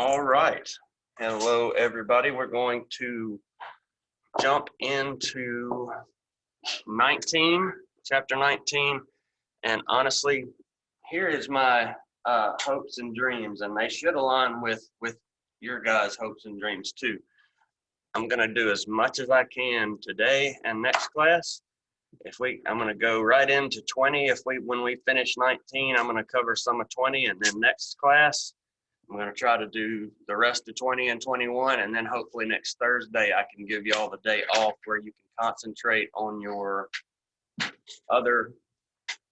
All right. Hello, everybody. We're going to jump into chapter 19. And honestly, here is my hopes and dreams, and they should align with your guys' hopes and dreams too. I'm going to do as much as I can today and next class. I'm going to go right into 20. When we finish 19, I'm going to cover some of 20, and then next class, I'm going to try to do the rest of 20 and 21, and then hopefully next Thursday I can give you all the day off where you can concentrate on your other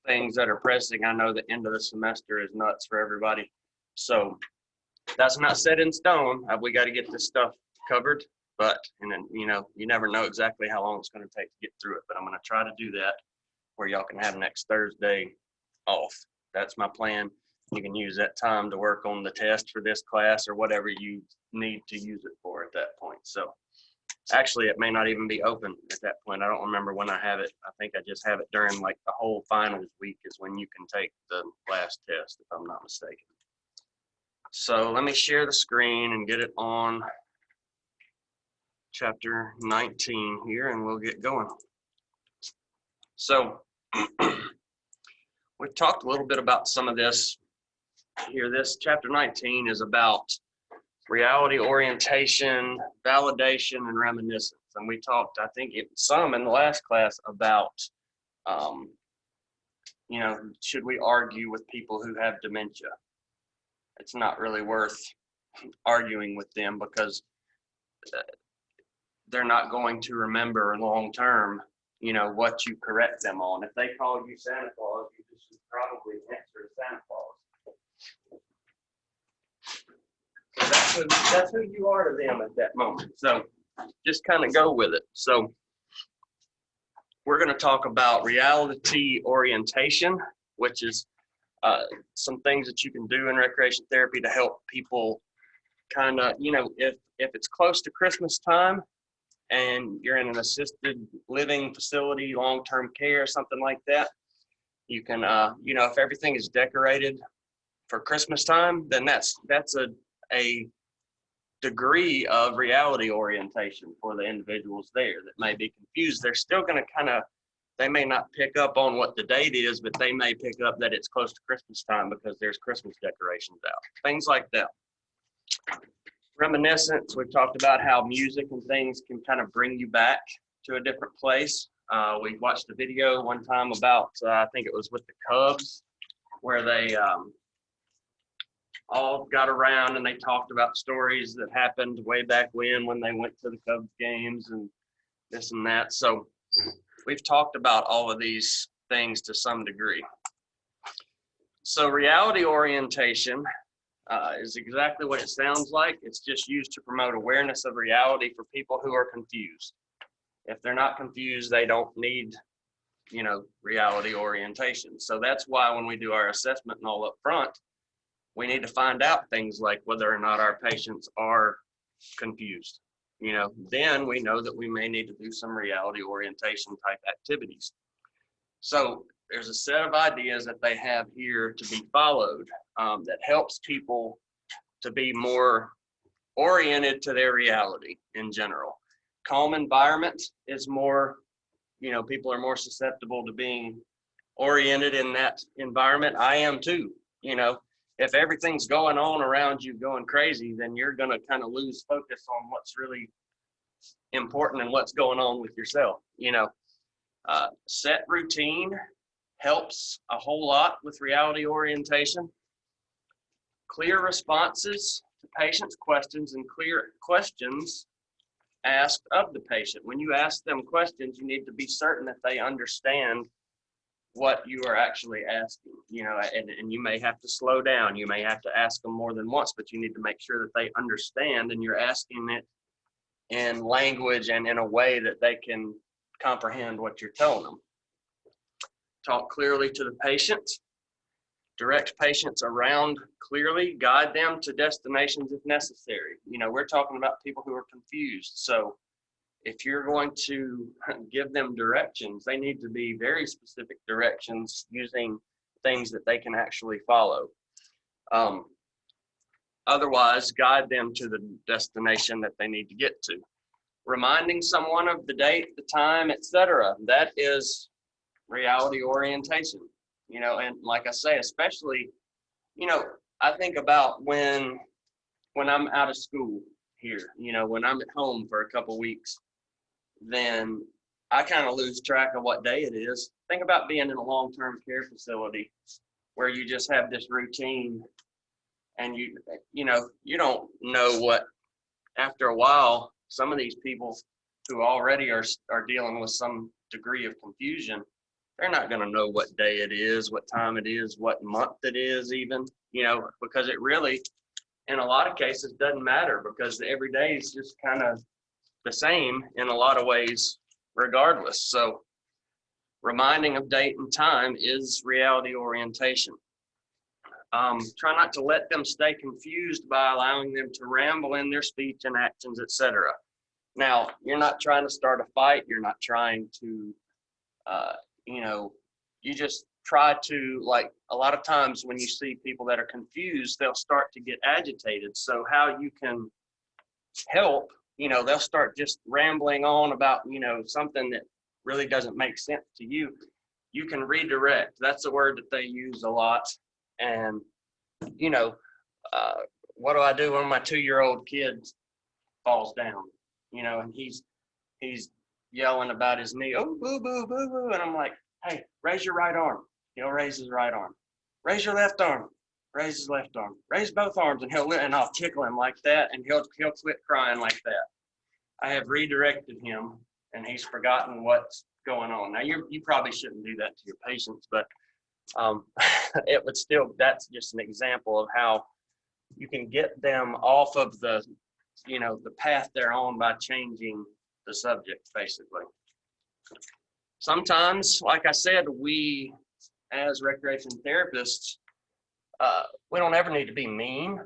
things that are pressing. I know the end of the semester is nuts for everybody. So that's not set in stone. We got to get this stuff covered, but and then, you never know exactly how long it's going to take to get through it, but I'm going to try to do that where y'all can have next Thursday off. That's my plan. You can use that time to work on the test for this class or whatever you need to use it for at that point. So actually, it may not even be open at that point. I don't remember when I have it. I think I just have it during like the whole finals week is when you can take the last test, if I'm not mistaken. So let me share the screen and get it on chapter 19 here, and we'll get going. So we've talked a little bit about some of this here. This chapter 19 is about reality orientation, validation, and reminiscence. And we talked, I think, some in the last class about, should we argue with people who have dementia? It's not really worth arguing with them because they're not going to remember long term, what you correct them on. If they call you Santa Claus, you should probably answer to Santa Claus. That's who you are to them at that moment. So just kind of go with it. So we're going to talk about reality orientation, which is some things that you can do in recreation therapy to help people kind of, if it's close to Christmas time and you're in an assisted living facility, long-term care, something like that, you can, if everything is decorated for Christmas time, then that's a degree of reality orientation for the individuals there that may be confused. They're still going to they may not pick up on what the date is, but they may pick up that it's close to Christmas time because there's Christmas decorations out, things like that. Reminiscence, we've talked about how music and things can kind of bring you back to a different place. We watched a video one time about, I think it was with the Cubs, where they all got around and they talked about stories that happened way back when they went to the Cubs games and this and that. So we've talked about all of these things to some degree. So reality orientation is exactly what it sounds like. It's just used to promote awareness of reality for people who are confused. If they're not confused, they don't need, reality orientation. So that's why when we do our assessment and all up front, we need to find out things like whether or not our patients are confused. Then we know that we may need to do some reality orientation type activities. So there's a set of ideas that they have here to be followed that helps people to be more oriented to their reality in general. Calm environment is more, people are more susceptible to being oriented in that environment. I am too, If everything's going on around you going crazy, then you're going to kind of lose focus on what's really important and what's going on with yourself. Set routine helps a whole lot with reality orientation. Clear responses to patients' questions and clear questions asked of the patient. When you ask them questions, you need to be certain that they understand what you are actually asking, and you may have to slow down. You may have to ask them more than once, but you need to make sure that they understand and you're asking it in language and in a way that they can comprehend what you're telling them. Talk clearly to the patient. Direct patients around clearly. Guide them to destinations if necessary. We're talking about people who are confused. So if you're going to give them directions, they need to be very specific directions using things that they can actually follow. otherwise guide them to the destination that they need to get to. Reminding someone of the date, the time, etc. That is reality orientation, and like I say, especially, I think about when I'm out of school here, when I'm at home for a couple weeks, then I kind of lose track of what day it is. Think about being in a long-term care facility where you just have this routine, and you don't know what, after a while, some of these people who already are dealing with some degree of confusion, they're not going to know what day it is, what time it is, what month it is even, because it really, in a lot of cases, doesn't matter, because every day is just kind of the same in a lot of ways regardless. So reminding of date and time is reality orientation. Try not to let them stay confused by allowing them to ramble in their speech and actions, etc. Now, you're not trying to start a fight. You're not trying to, you just try to, like, a lot of times when you see people that are confused, they'll start to get agitated. So how you can help, they'll start just rambling on about, something that really doesn't make sense to you. You can redirect. That's a word that they use a lot. And, what do I do when my 2-year-old kid falls down, and he's yelling about his knee, oh, boo, boo, boo, boo. And I'm like, hey, raise your right arm. He'll raise his right arm. Raise your left arm. Raise his left arm. Raise both arms, and I'll tickle him like that, and he'll quit crying like that. I have redirected him, and he's forgotten what's going on. Now, you probably shouldn't do that to your patients, but it would still, that's just an example of how you can get them off of the path they're on by changing the subject, basically. Sometimes, like I said, we as recreation therapists, we don't ever need to be mean,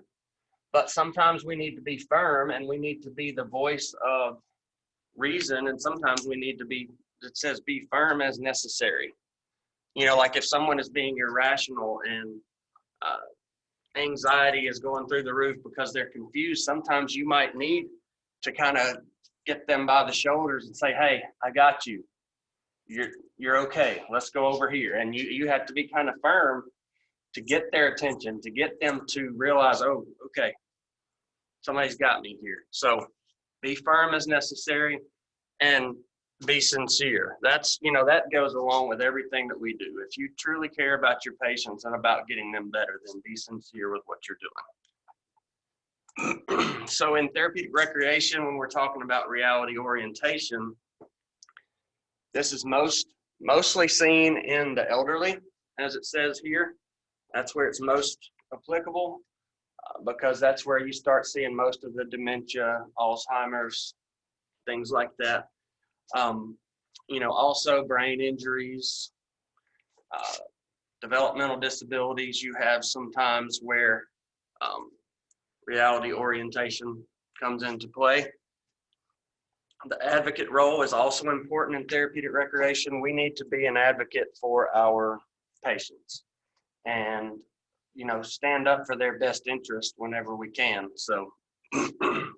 but sometimes we need to be firm, and we need to be the voice of reason, and sometimes we need to be, it says be firm as necessary. Like if someone is being irrational and anxiety is going through the roof because they're confused, sometimes you might need to kind of get them by the shoulders and say, hey, I got you. You're okay. Let's go over here. And you have to be kind of firm to get their attention, to get them to realize, oh, okay, somebody's got me here. So be firm as necessary and be sincere. That's, that goes along with everything that we do. If you truly care about your patients and about getting them better, then be sincere with what you're doing. So in therapeutic recreation, when we're talking about reality orientation, this is mostly seen in the elderly, as it says here. That's where it's most applicable, because that's where you start seeing most of the dementia, Alzheimer's, things like that. Also brain injuries, developmental disabilities. You have sometimes where reality orientation comes into play. The advocate role is also important in therapeutic recreation. We need to be an advocate for our patients and, stand up for their best interest whenever we can. So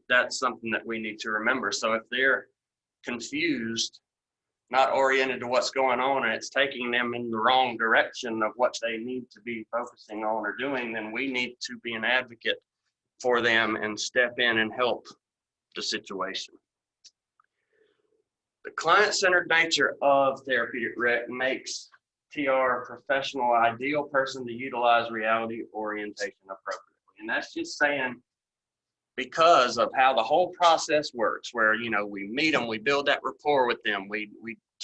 that's something that we need to remember. So if they're confused, not oriented to what's going on, and it's taking them in the wrong direction of what they need to be focusing on or doing, then we need to be an advocate for them and step in and help the situation. The client-centered nature of therapeutic rec makes TR a professional ideal person to utilize reality orientation appropriately. And that's just saying, because of how the whole process works, where, we meet them, we build that rapport with them, we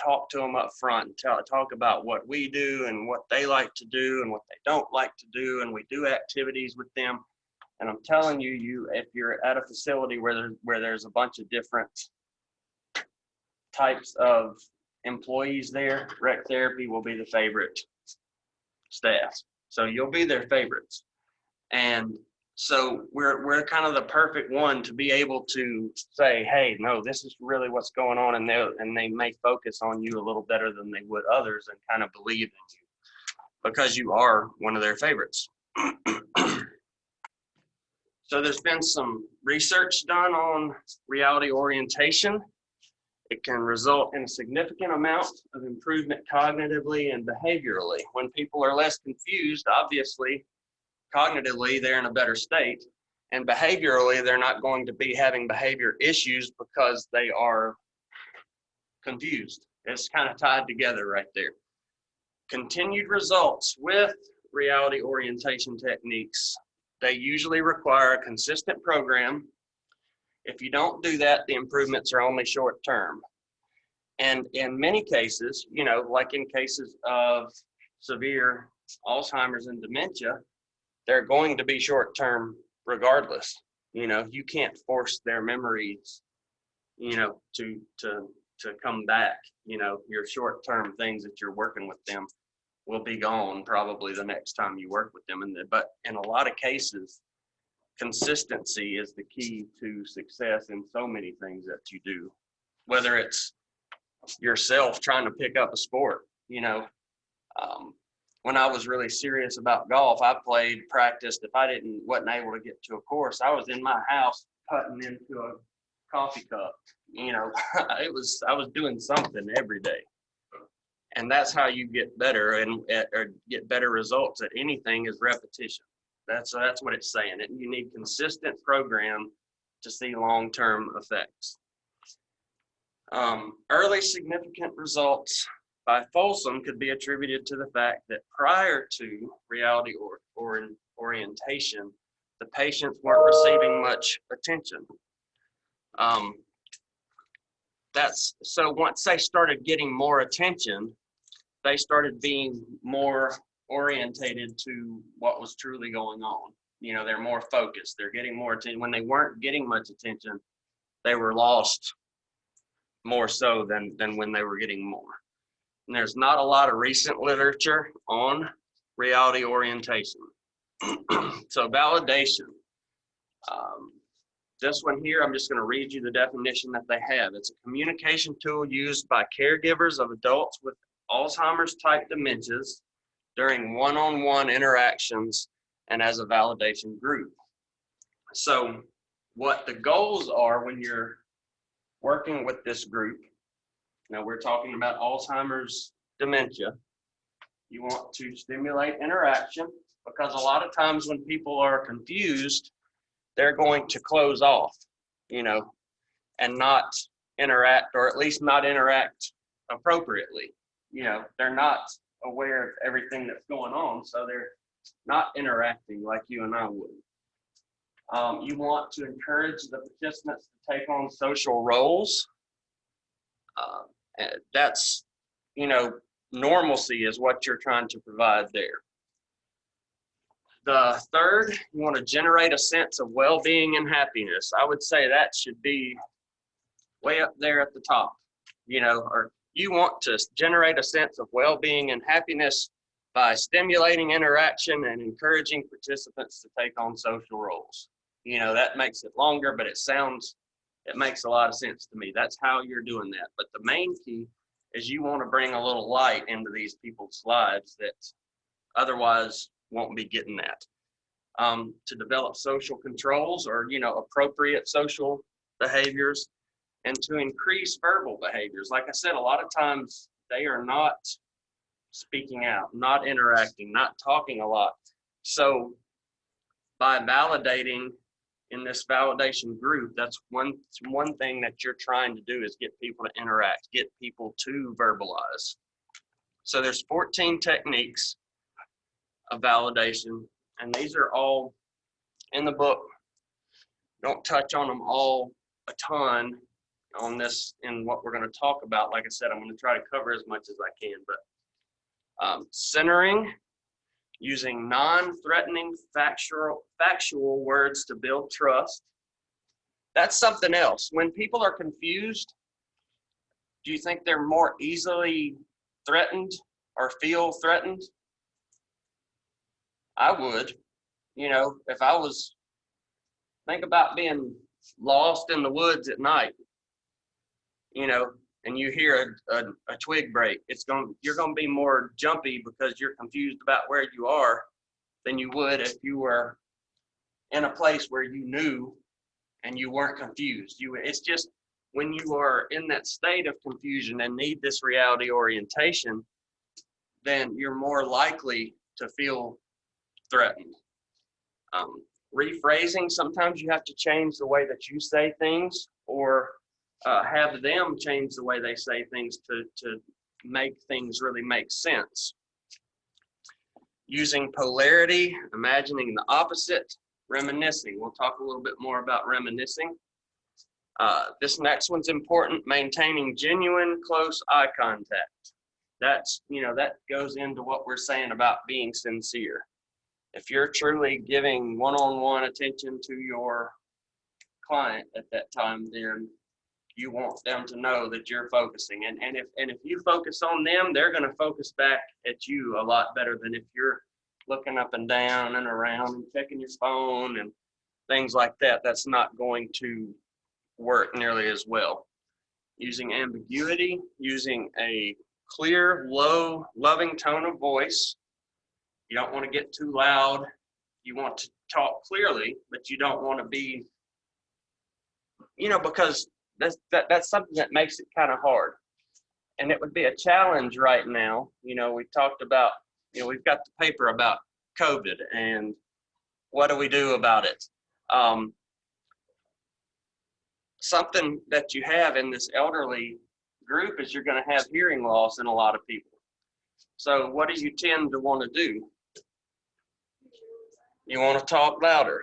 talk to them up front and talk about what we do and what they like to do and what they don't like to do, and we do activities with them. And I'm telling you, if you're at a facility where there's a bunch of different types of employees there, rec therapy will be the favorite staff. So you'll be their favorites. And so we're kind of the perfect one to be able to say, hey, no, this is really what's going on, and they may focus on you a little better than they would others and kind of believe in you because you are one of their favorites. So there's been some research done on reality orientation. It can result in a significant amount of improvement cognitively and behaviorally. When people are less confused, obviously, cognitively, they're in a better state. And behaviorally, they're not going to be having behavior issues because they are confused. It's kind of tied together right there. Continued results with reality orientation techniques. They usually require a consistent program. If you don't do that, the improvements are only short term. And in many cases, you know, like in cases of severe Alzheimer's and dementia, they're going to be short term regardless. You know, you can't force their memories, you know, to come back. You know, your short term things that you're working with them will be gone probably the next time you work with them. But in a lot of cases, consistency is the key to success in so many things that you do, whether it's yourself trying to pick up a sport. You know, when I was really serious about golf, I practiced. If I wasn't able to get to a course, I was in my house putting into a coffee cup. You know, I was doing something every day. And that's how you get better or get better results at anything is repetition. That's what it's saying. You need consistent program to see long-term effects. Early significant results by Folsom could be attributed to the fact that prior to reality orientation, the patients weren't receiving much attention. So once they started getting more attention, they started being more orientated to what was truly going on. You know, they're more focused. They're getting more attention. When they weren't getting much attention, they were lost more so than when they were getting more. And there's not a lot of recent literature on reality orientation. So validation. This one here, I'm just going to read you the definition that they have. It's a communication tool used by caregivers of adults with Alzheimer's type dementias during one-on-one interactions and as a validation group. So what the goals are when you're working with this group, now we're talking about Alzheimer's dementia, you want to stimulate interaction, because a lot of times when people are confused, they're going to close off, you know, and not interact, or at least not interact appropriately. You know, they're not aware of everything that's going on, so they're not interacting like you and I would. You want to encourage the participants to take on social roles. That's, you know, normalcy is what you're trying to provide there. The third, you want to generate a sense of well-being and happiness. I would say that should be way up there at the top, you know, or you want to generate a sense of well-being and happiness by stimulating interaction and encouraging participants to take on social roles. You know, that makes it longer, but it makes a lot of sense to me. That's how you're doing that. But the main key is you want to bring a little light into these people's lives that otherwise won't be getting that. To develop social controls or, you know, appropriate social behaviors, and to increase verbal behaviors. Like I said, a lot of times they are not speaking out, not interacting, not talking a lot. So by validating in this validation group, that's one thing that you're trying to do is get people to interact, get people to verbalize. So there's 14 techniques of validation, and these are all in the book. Don't touch on them all a ton on this in what we're going to talk about. Like I said, I'm going to try to cover as much as I can, but centering, using non-threatening factual words to build trust. That's something else. When people are confused, do you think they're more easily threatened or feel threatened? I would. You know, if I was, think about being lost in the woods at night, you know, and you hear a twig break, you're going to be more jumpy because you're confused about where you are than you would if you were in a place where you knew and you weren't confused. It's just when you are in that state of confusion and need this reality orientation, then you're more likely to feel threatened. Rephrasing, sometimes you have to change the way that you say things, or have them change the way they say things to make things really make sense. Using polarity, imagining the opposite, reminiscing. We'll talk a little bit more about reminiscing. This next one's important, maintaining genuine close eye contact. That's, that goes into what we're saying about being sincere. If you're truly giving one-on-one attention to your client at that time, then you want them to know that you're focusing. And if you focus on them, they're going to focus back at you a lot better than if you're looking up and down and around and checking your phone and things like that. That's not going to work nearly as well. Using ambiguity, using a clear, low, loving tone of voice. You don't want to get too loud. You want to talk clearly, but you don't want to be, because that's something that makes it kind of hard. And it would be a challenge right now. We talked about, we've got the paper about COVID and what do we do about it? Something that you have in this elderly group is you're going to have hearing loss in a lot of people. So what do you tend to want to do? You want to talk louder.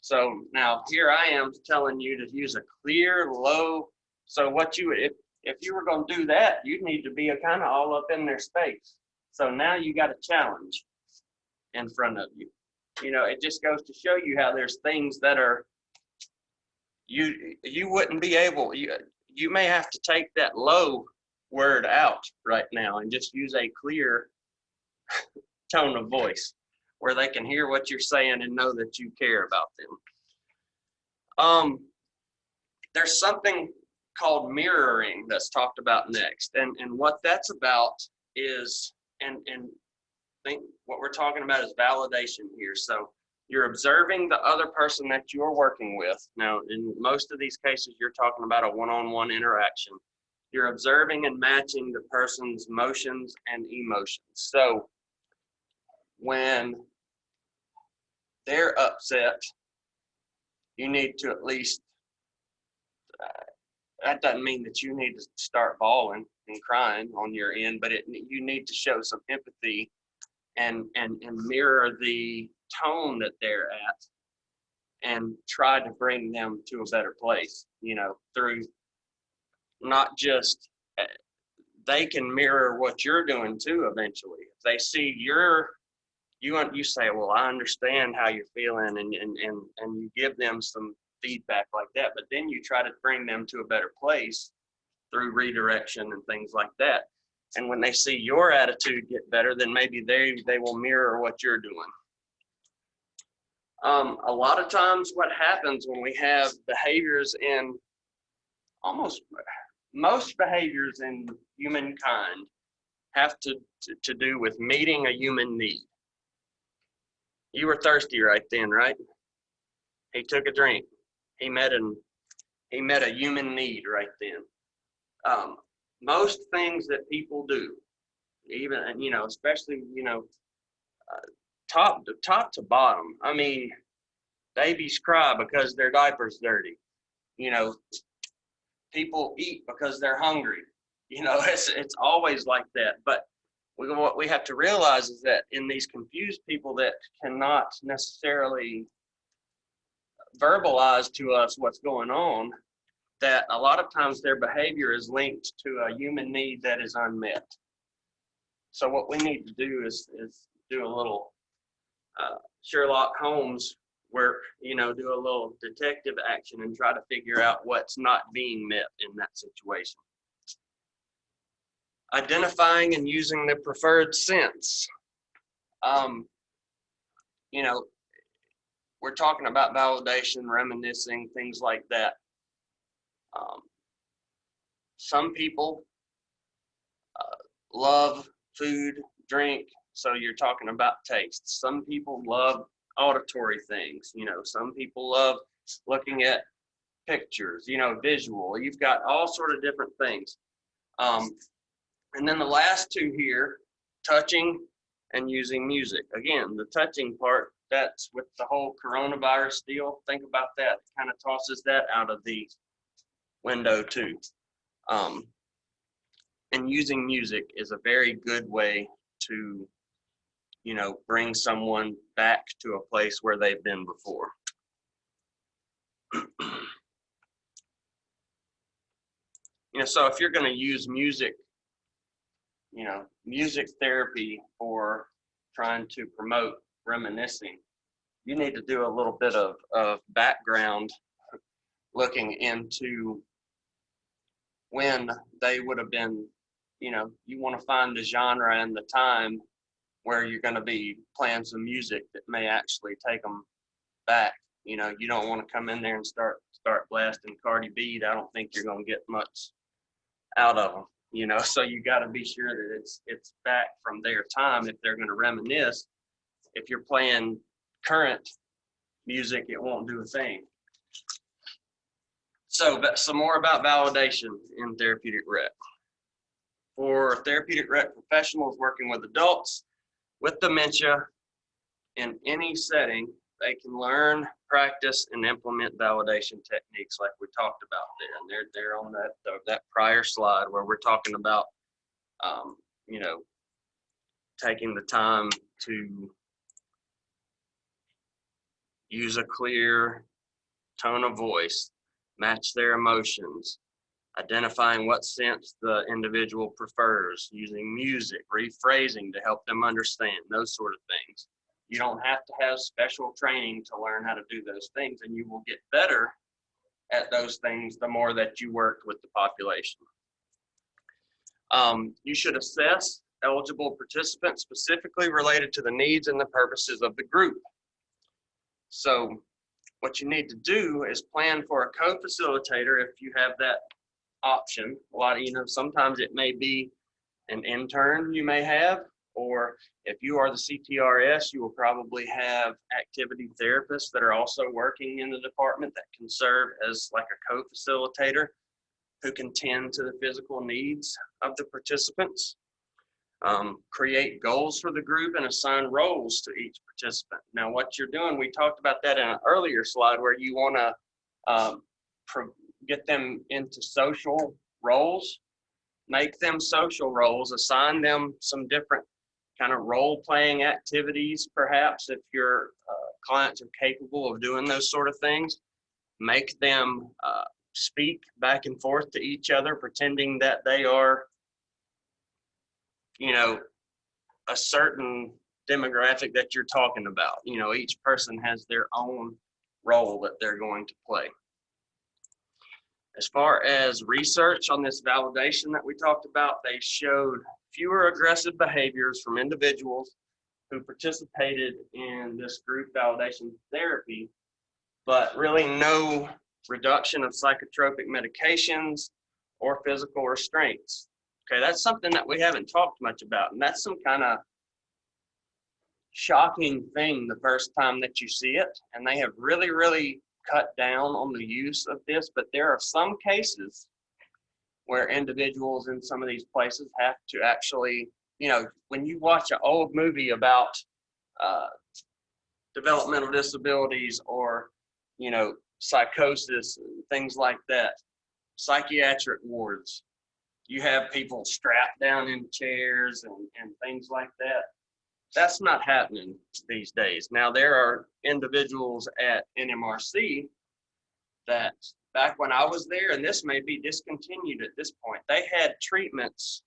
So now here I am telling you to use a clear, low. So if you were going to do that, you'd need to be kind of all up in their space. So now you got a challenge in front of you. It just goes to show you how there's things that are, you wouldn't be able, you may have to take that low word out right now and just use a clear tone of voice where they can hear what you're saying and know that you care about them. There's something called mirroring that's talked about next. And what that's about is, and I think what we're talking about is validation here. So you're observing the other person that you're working with. Now, in most of these cases, you're talking about a one-on-one interaction. You're observing and matching the person's motions and emotions. So when they're upset, you need to at least, that doesn't mean that you need to start bawling and crying on your end, but you need to show some empathy and mirror the tone that they're at and try to bring them to a better place, through not just, they can mirror what you're doing too eventually. If they see you say, well, I understand how you're feeling, and you give them some feedback like that, but then you try to bring them to a better place through redirection and things like that. And when they see your attitude get better, then maybe they will mirror what you're doing. A lot of times what happens when we have behaviors in most behaviors in humankind have to do with meeting a human need. You were thirsty right then, right? He took a drink. He met a human need right then. Most things that people do, even, especially, top to bottom. I mean, babies cry because their diaper's dirty. People eat because they're hungry. It's always like that. But what we have to realize is that in these confused people that cannot necessarily verbalize to us what's going on, that a lot of times their behavior is linked to a human need that is unmet. So what we need to do is do a little Sherlock Holmes work, do a little detective action and try to figure out what's not being met in that situation. Identifying and using the preferred sense. We're talking about validation, reminiscing, things like that. Some people love food, drink, so you're talking about taste. Some people love auditory things. You know, some people love looking at pictures, you know, visual. You've got all sort of different things. And then the last two here, touching and using music. Again, the touching part, that's with the whole coronavirus deal. Think about that. It kind of tosses that out of the window too. And using music is a very good way to, you know, bring someone back to a place where they've been before. You know, so if you're going to use music, you know, music therapy for trying to promote reminiscing, you need to do a little bit of background looking into when they would have been, you know, you want to find the genre and the time where you're going to be playing some music that may actually take them back. You know, you don't want to come in there and start blasting Cardi B. I don't think you're going to get much out of them, you know, so you got to be sure that it's back from their time if they're going to reminisce. If you're playing current music, it won't do a thing. So, but some more about validation in therapeutic rec. For therapeutic rec professionals working with adults with dementia in any setting, they can learn, practice, and implement validation techniques like we talked about there. And they're on that prior slide where we're talking about, you know, taking the time to use a clear tone of voice, match their emotions, identifying what sense the individual prefers, using music, rephrasing to help them understand, those sort of things. You don't have to have special training to learn how to do those things, and you will get better at those things the more that you work with the population. You should assess eligible participants specifically related to the needs and the purposes of the group. So what you need to do is plan for a co-facilitator if you have that option. A lot of, you know, sometimes it may be an intern you may have, or if you are the CTRS, you will probably have activity therapists that are also working in the department that can serve as like a co-facilitator who can tend to the physical needs of the participants. Create goals for the group and assign roles to each participant. Now what you're doing, we talked about that in an earlier slide where you want to get them into social roles, make them social roles, assign them some different kind of role-playing activities, perhaps if your clients are capable of doing those sort of things. Make them speak back and forth to each other, pretending that they are, you know, a certain demographic that you're talking about. You know, each person has their own role that they're going to play. As far as research on this validation that we talked about, they showed fewer aggressive behaviors from individuals who participated in this group validation therapy, but really no reduction of psychotropic medications or physical restraints. Okay, that's something that we haven't talked much about, and that's some kind of shocking thing the first time that you see it, and they have really, really cut down on the use of this, but there are some cases where individuals in some of these places have to actually, you know, when you watch an old movie about developmental disabilities or, you know, psychosis, things like that, psychiatric wards, you have people strapped down in chairs and things like that. That's not happening these days. Now, there are individuals at NMRC that back when I was there, and this may be discontinued at this point, they had treatments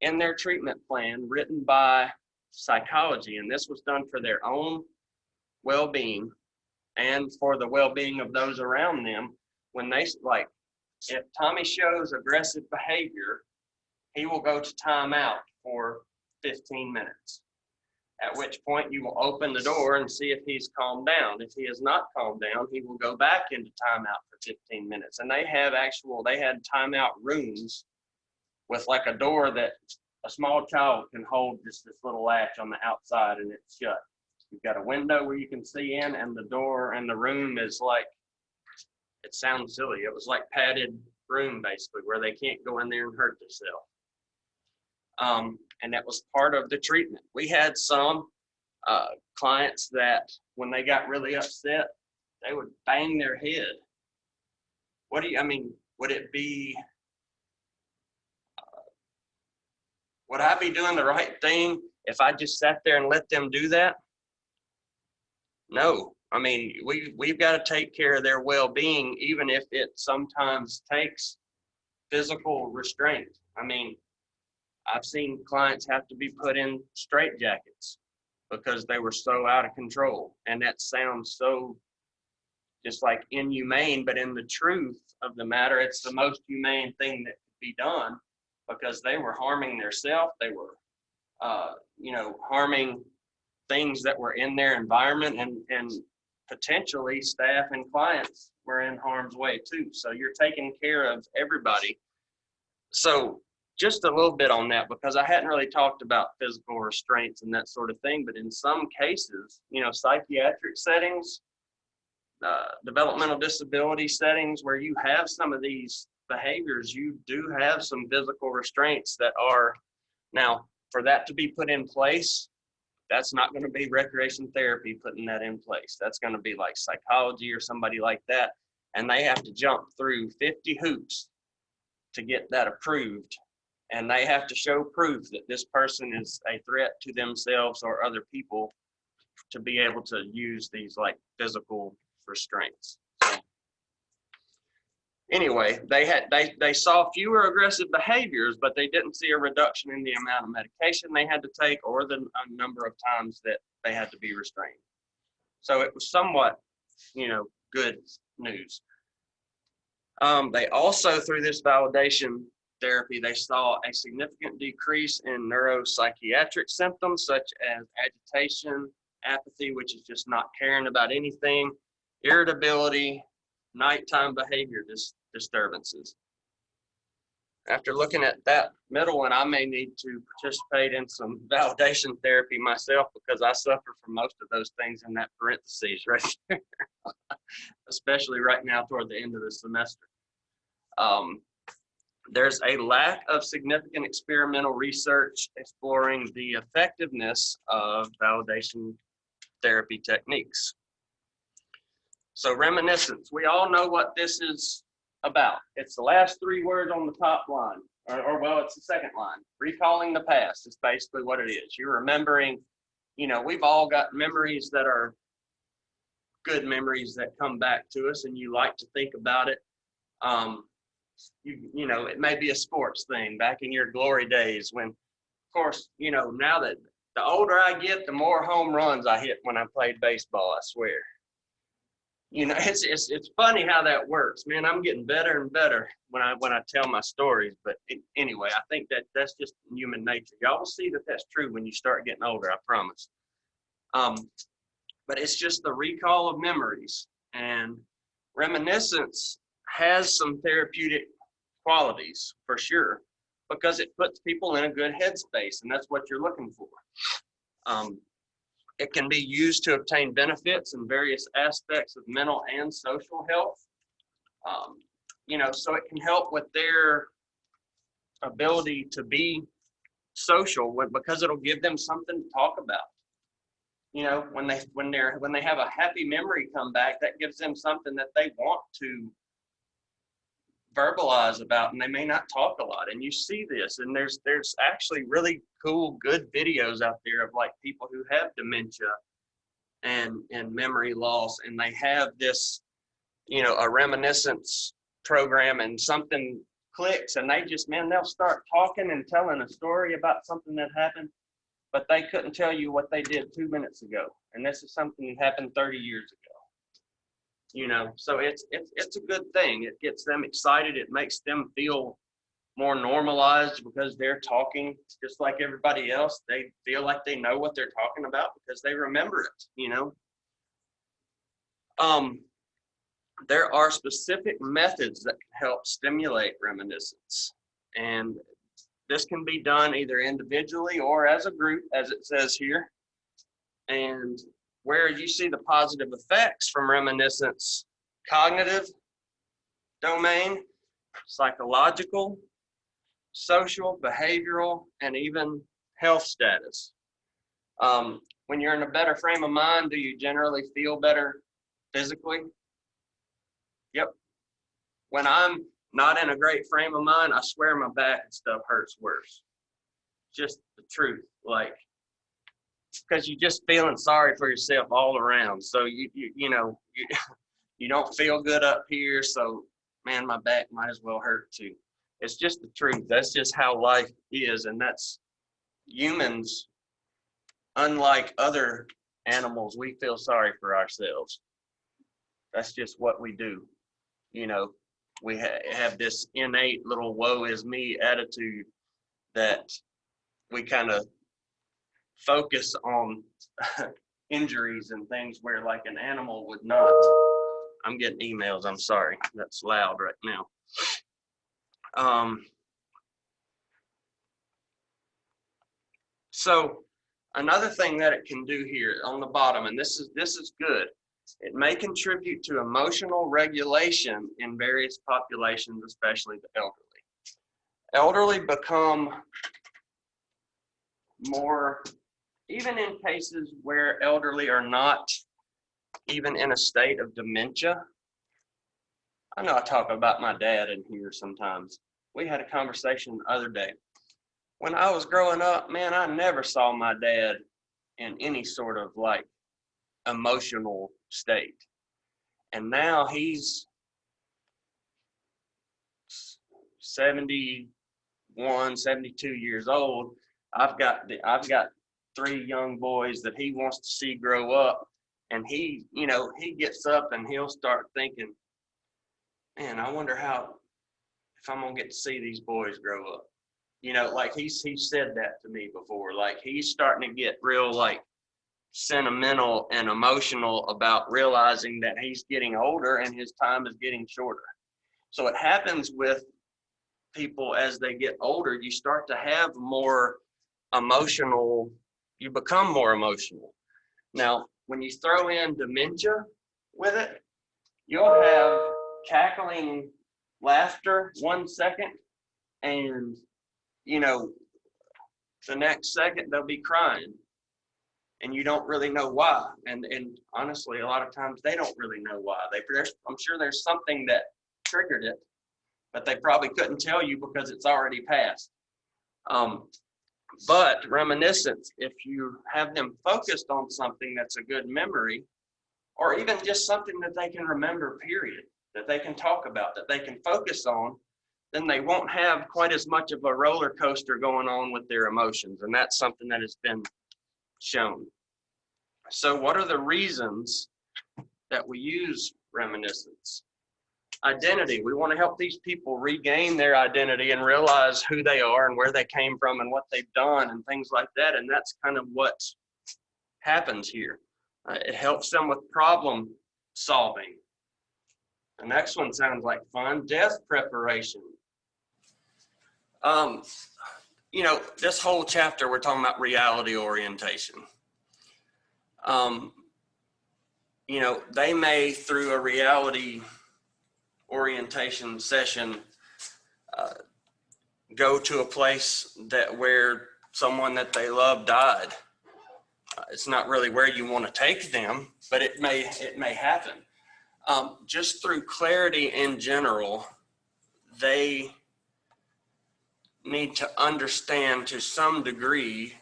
in their treatment plan written by psychology, and this was done for their own well-being and for the well-being of those around them. When they, like, if Tommy shows aggressive behavior, he will go to timeout for 15 minutes. At which point you will open the door and see if he's calmed down. If he has not calmed down, he will go back into timeout for 15 minutes. And they had timeout rooms with like a door that a small child can hold, just this little latch on the outside, and it's shut. You've got a window where you can see in, and the door and the room is like, it sounds silly. It was like padded room basically where they can't go in there and hurt themselves. And that was part of the treatment. We had some clients that when they got really upset, they would bang their head. I mean, would it be, would I be doing the right thing if I just sat there and let them do that? No. I mean, we've got to take care of their well-being, even if it sometimes takes physical restraint. I mean, I've seen clients have to be put in straitjackets because they were so out of control. And that sounds so just like inhumane, but in the truth of the matter, it's the most humane thing that could be done, because they were harming themselves. They were, harming things that were in their environment, and potentially staff and clients were in harm's way too. So you're taking care of everybody. So just a little bit on that, because I hadn't really talked about physical restraints and that sort of thing, but in some cases, psychiatric settings, developmental disability settings where you have some of these behaviors, you do have some physical restraints that are, now for that to be put in place, that's not going to be recreation therapy putting that in place. That's going to be like psychology or somebody like that. And they have to jump through 50 hoops to get that approved. And they have to show proof that this person is a threat to themselves or other people to be able to use these like physical restraints. So anyway, they saw fewer aggressive behaviors, but they didn't see a reduction in the amount of medication they had to take or the number of times that they had to be restrained. So it was somewhat, good news. They also, through this validation therapy, they saw a significant decrease in neuropsychiatric symptoms such as agitation, apathy, which is just not caring about anything, irritability, nighttime behavior disturbances. After looking at that middle one, I may need to participate in some validation therapy myself, because I suffer from most of those things in that parentheses right there, especially right now toward the end of the semester. There's a lack of significant experimental research exploring the effectiveness of validation therapy techniques. So reminiscence, we all know what this is about. It's the last three words on the top line, or it's the second line. Recalling the past is basically what it is. You're remembering, we've all got memories that are good memories that come back to us, and you like to think about it. It may be a sports thing back in your glory days when, of course, now that the older I get, the more home runs I hit when I played baseball, I swear. It's funny how that works, man. I'm getting better and better when I tell my stories. But anyway, I think that's just human nature. Y'all will see that that's true when you start getting older, I promise. But it's just the recall of memories, and reminiscence has some therapeutic qualities for sure, because it puts people in a good headspace, and that's what you're looking for. It can be used to obtain benefits in various aspects of mental and social health. So it can help with their ability to be social, because it'll give them something to talk about. When they have a happy memory come back, that gives them something that they want to verbalize about, and they may not talk a lot. And you see this, and there's actually really cool, good videos out there of like people who have dementia and memory loss, and they have this, a reminiscence program, and something clicks, and they'll start talking and telling a story about something that happened, but they couldn't tell you what they did 2 minutes ago, and this is something that happened 30 years ago. So it's a good thing. It gets them excited. It makes them feel more normalized, because they're talking just like everybody else. They feel like they know what they're talking about because they remember it, There are specific methods that can help stimulate reminiscence. And this can be done either individually or as a group, as it says here. And where you see the positive effects from reminiscence: cognitive domain, psychological, social, behavioral, and even health status. When you're in a better frame of mind, do you generally feel better physically? Yep. When I'm not in a great frame of mind, I swear my back and stuff hurts worse. Just the truth, like, because you're just feeling sorry for yourself all around. So you know, you don't feel good up here, so man, my back might as well hurt too. It's just the truth. That's just how life is, and that's humans. Unlike other animals, we feel sorry for ourselves. That's just what we do. You know, we have this innate little woe is me attitude that we kind of focus on injuries and things where like an animal would not. I'm getting emails. I'm sorry. That's loud right now. So another thing that it can do here on the bottom, and this is good, it may contribute to emotional regulation in various populations, especially the elderly. Elderly become more, even in cases where elderly are not even in a state of dementia. I know I talk about my dad in here sometimes. We had a conversation the other day. When I was growing up, man, I never saw my dad in any sort of like emotional state. And now he's 71, 72 years old. I've got 3 young boys that he wants to see grow up. And he gets up and he'll start thinking, man, I wonder if I'm gonna get to see these boys grow up. You know, like he said that to me before. Like he's starting to get real like sentimental and emotional about realizing that he's getting older and his time is getting shorter. So it happens with people as they get older. You start to have more emotional, you become more emotional. Now, when you throw in dementia with it, you'll have cackling laughter 1 second, and you know, the next second they'll be crying, and you don't really know why. And honestly, a lot of times they don't really know why. I'm sure there's something that triggered it, but they probably couldn't tell you because it's already passed. But reminiscence, if you have them focused on something that's a good memory, or even just something that they can remember, period, that they can talk about, that they can focus on, then they won't have quite as much of a roller coaster going on with their emotions. And that's something that has been shown. So what are the reasons that we use reminiscence? Identity. We want to help these people regain their identity and realize who they are and where they came from and what they've done and things like that. And that's kind of what happens here. It helps them with problem solving. The next one sounds like fun. Death preparation. You know, this whole chapter, we're talking about reality orientation. You know, they may, through a reality orientation session, go to a place where someone that they love died. It's not really where you want to take them, but it may happen. Just through clarity in general, they need to understand to some degree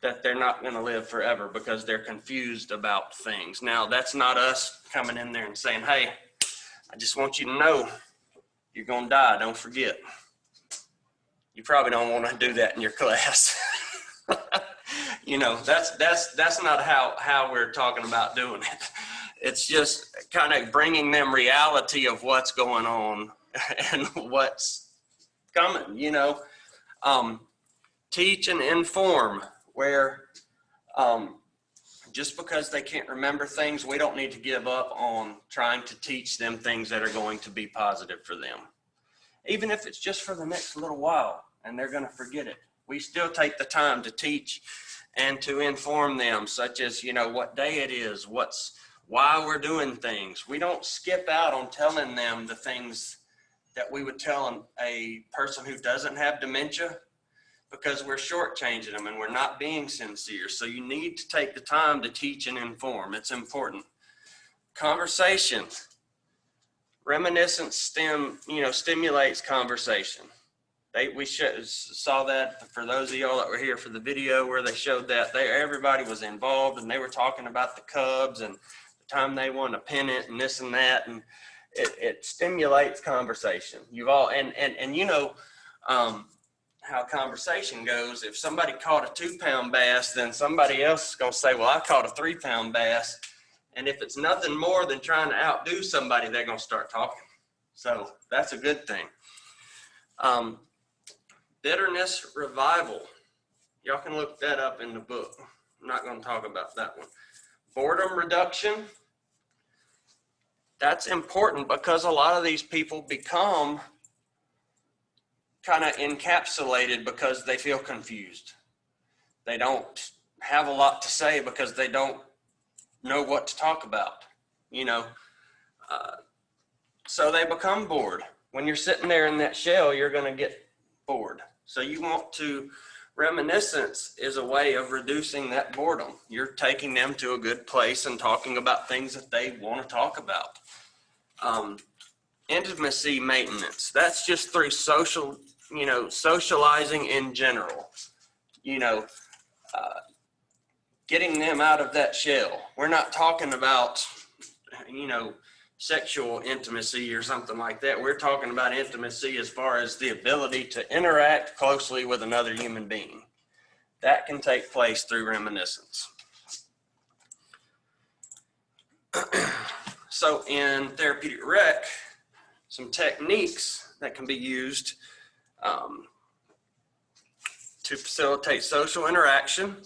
that they're not going to live forever because they're confused about things. Now, that's not us coming in there and saying, hey, I just want you to know you're going to die. Don't forget. You probably don't want to do that in your class. You know, that's not how we're talking about doing it. It's just kind of bringing them reality of what's going on and what's coming, you know. Teach and inform, where just because they can't remember things, we don't need to give up on trying to teach them things that are going to be positive for them. Even if it's just for the next little while and they're going to forget it, we still take the time to teach and to inform them, such as, you know, what day it is, why we're doing things. We don't skip out on telling them the things that we would tell a person who doesn't have dementia, because we're shortchanging them and we're not being sincere. So you need to take the time to teach and inform. It's important. Conversation. Reminiscence stimulates conversation. We saw that for those of y'all that were here for the video where they showed that everybody was involved and they were talking about the Cubs and the time they won a pennant and this and that, and it stimulates conversation. You've all and you know how conversation goes. If somebody caught a 2-pound bass, then somebody else is gonna say, well, I caught a 3-pound bass. And if it's nothing more than trying to outdo somebody, they're gonna start talking. So that's a good thing. Bitterness revival. Y'all can look that up in the book. I'm not going to talk about that one. Boredom reduction. That's important because a lot of these people become kind of encapsulated because they feel confused. They don't have a lot to say because they don't know what to talk about, you know. So they become bored. When you're sitting there in that shell, you're going to get bored. So you want to, reminiscence is a way of reducing that boredom. You're taking them to a good place and talking about things that they want to talk about. Intimacy maintenance, that's just through socializing in general, getting them out of that shell. We're not talking about, sexual intimacy or something like that. We're talking about intimacy as far as the ability to interact closely with another human being. That can take place through reminiscence. So in therapeutic rec, some techniques that can be used to facilitate social interaction,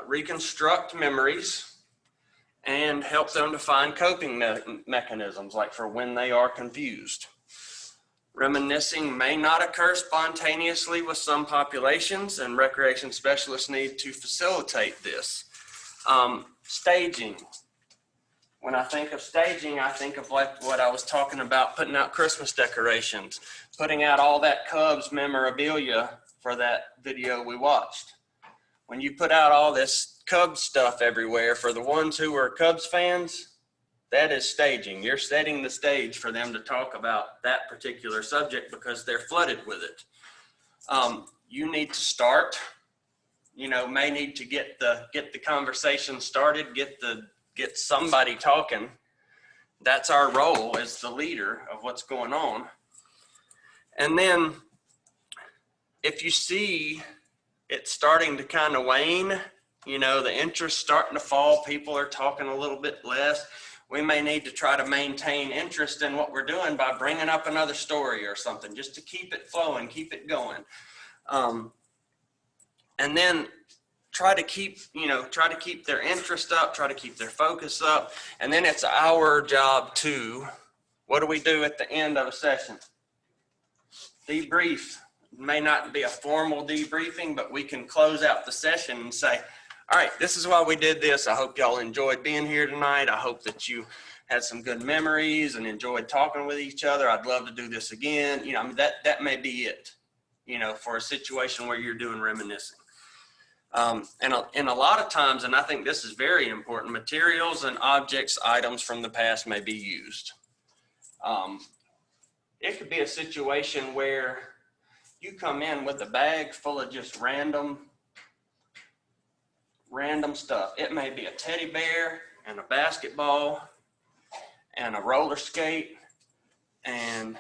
reconstruct memories, and help them to find coping mechanisms, like for when they are confused. Reminiscing may not occur spontaneously with some populations, and recreation specialists need to facilitate this. Staging. When I think of staging, I think of like what I was talking about, putting out Christmas decorations, putting out all that Cubs memorabilia for that video we watched. When you put out all this Cubs stuff everywhere, for the ones who are Cubs fans, that is staging. You're setting the stage for them to talk about that particular subject because they're flooded with it. You need to start, may need to get the conversation started, get somebody talking. That's our role as the leader of what's going on. And then if you see it starting to kind of wane, the interest starting to fall, people are talking a little bit less, we may need to try to maintain interest in what we're doing by bringing up another story or something, just to keep it flowing, keep it going. And then try to keep their interest up, try to keep their focus up. And then it's our job to, what do we do at the end of a session? Debrief. It may not be a formal debriefing, but we can close out the session and say, all right, this is why we did this. I hope y'all enjoyed being here tonight. I hope that you had some good memories and enjoyed talking with each other. I'd love to do this again. That may be it, for a situation where you're doing reminiscing. And a lot of times, and I think this is very important, materials and objects, items from the past may be used. It could be a situation where you come in with a bag full of just random stuff. It may be a teddy bear and a basketball and a roller skate and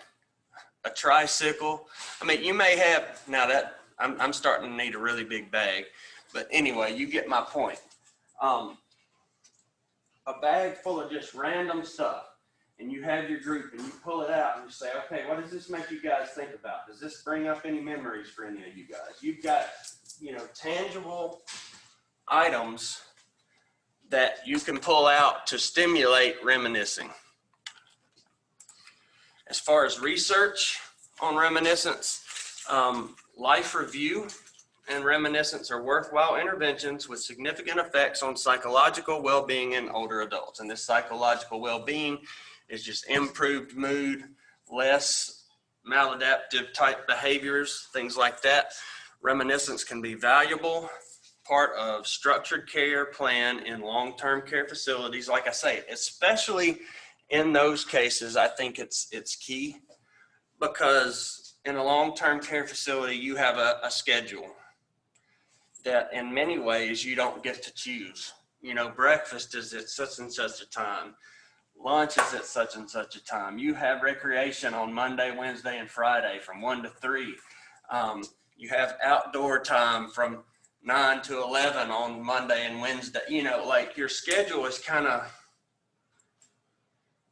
a tricycle. You may have, now that I'm starting to need a really big bag, but anyway, you get my point. A bag full of just random stuff, and you have your group and you pull it out and you say, okay, what does this make you guys think about? Does this bring up any memories for any of you guys? You've got, tangible items that you can pull out to stimulate reminiscing. As far as research on reminiscence, life review and reminiscence are worthwhile interventions with significant effects on psychological well-being in older adults. And this psychological well-being is just improved mood, less maladaptive type behaviors, things like that. Reminiscence can be valuable part of structured care plan in long-term care facilities. Like I say, especially in those cases, I think it's key, because in a long-term care facility, you have a schedule that in many ways you don't get to choose. You know, breakfast is at such and such a time. Lunch is at such and such a time. You have recreation on Monday, Wednesday, and Friday from 1 to 3. You have outdoor time from 9 to 11 on Monday and Wednesday. You know, like your schedule is kind of,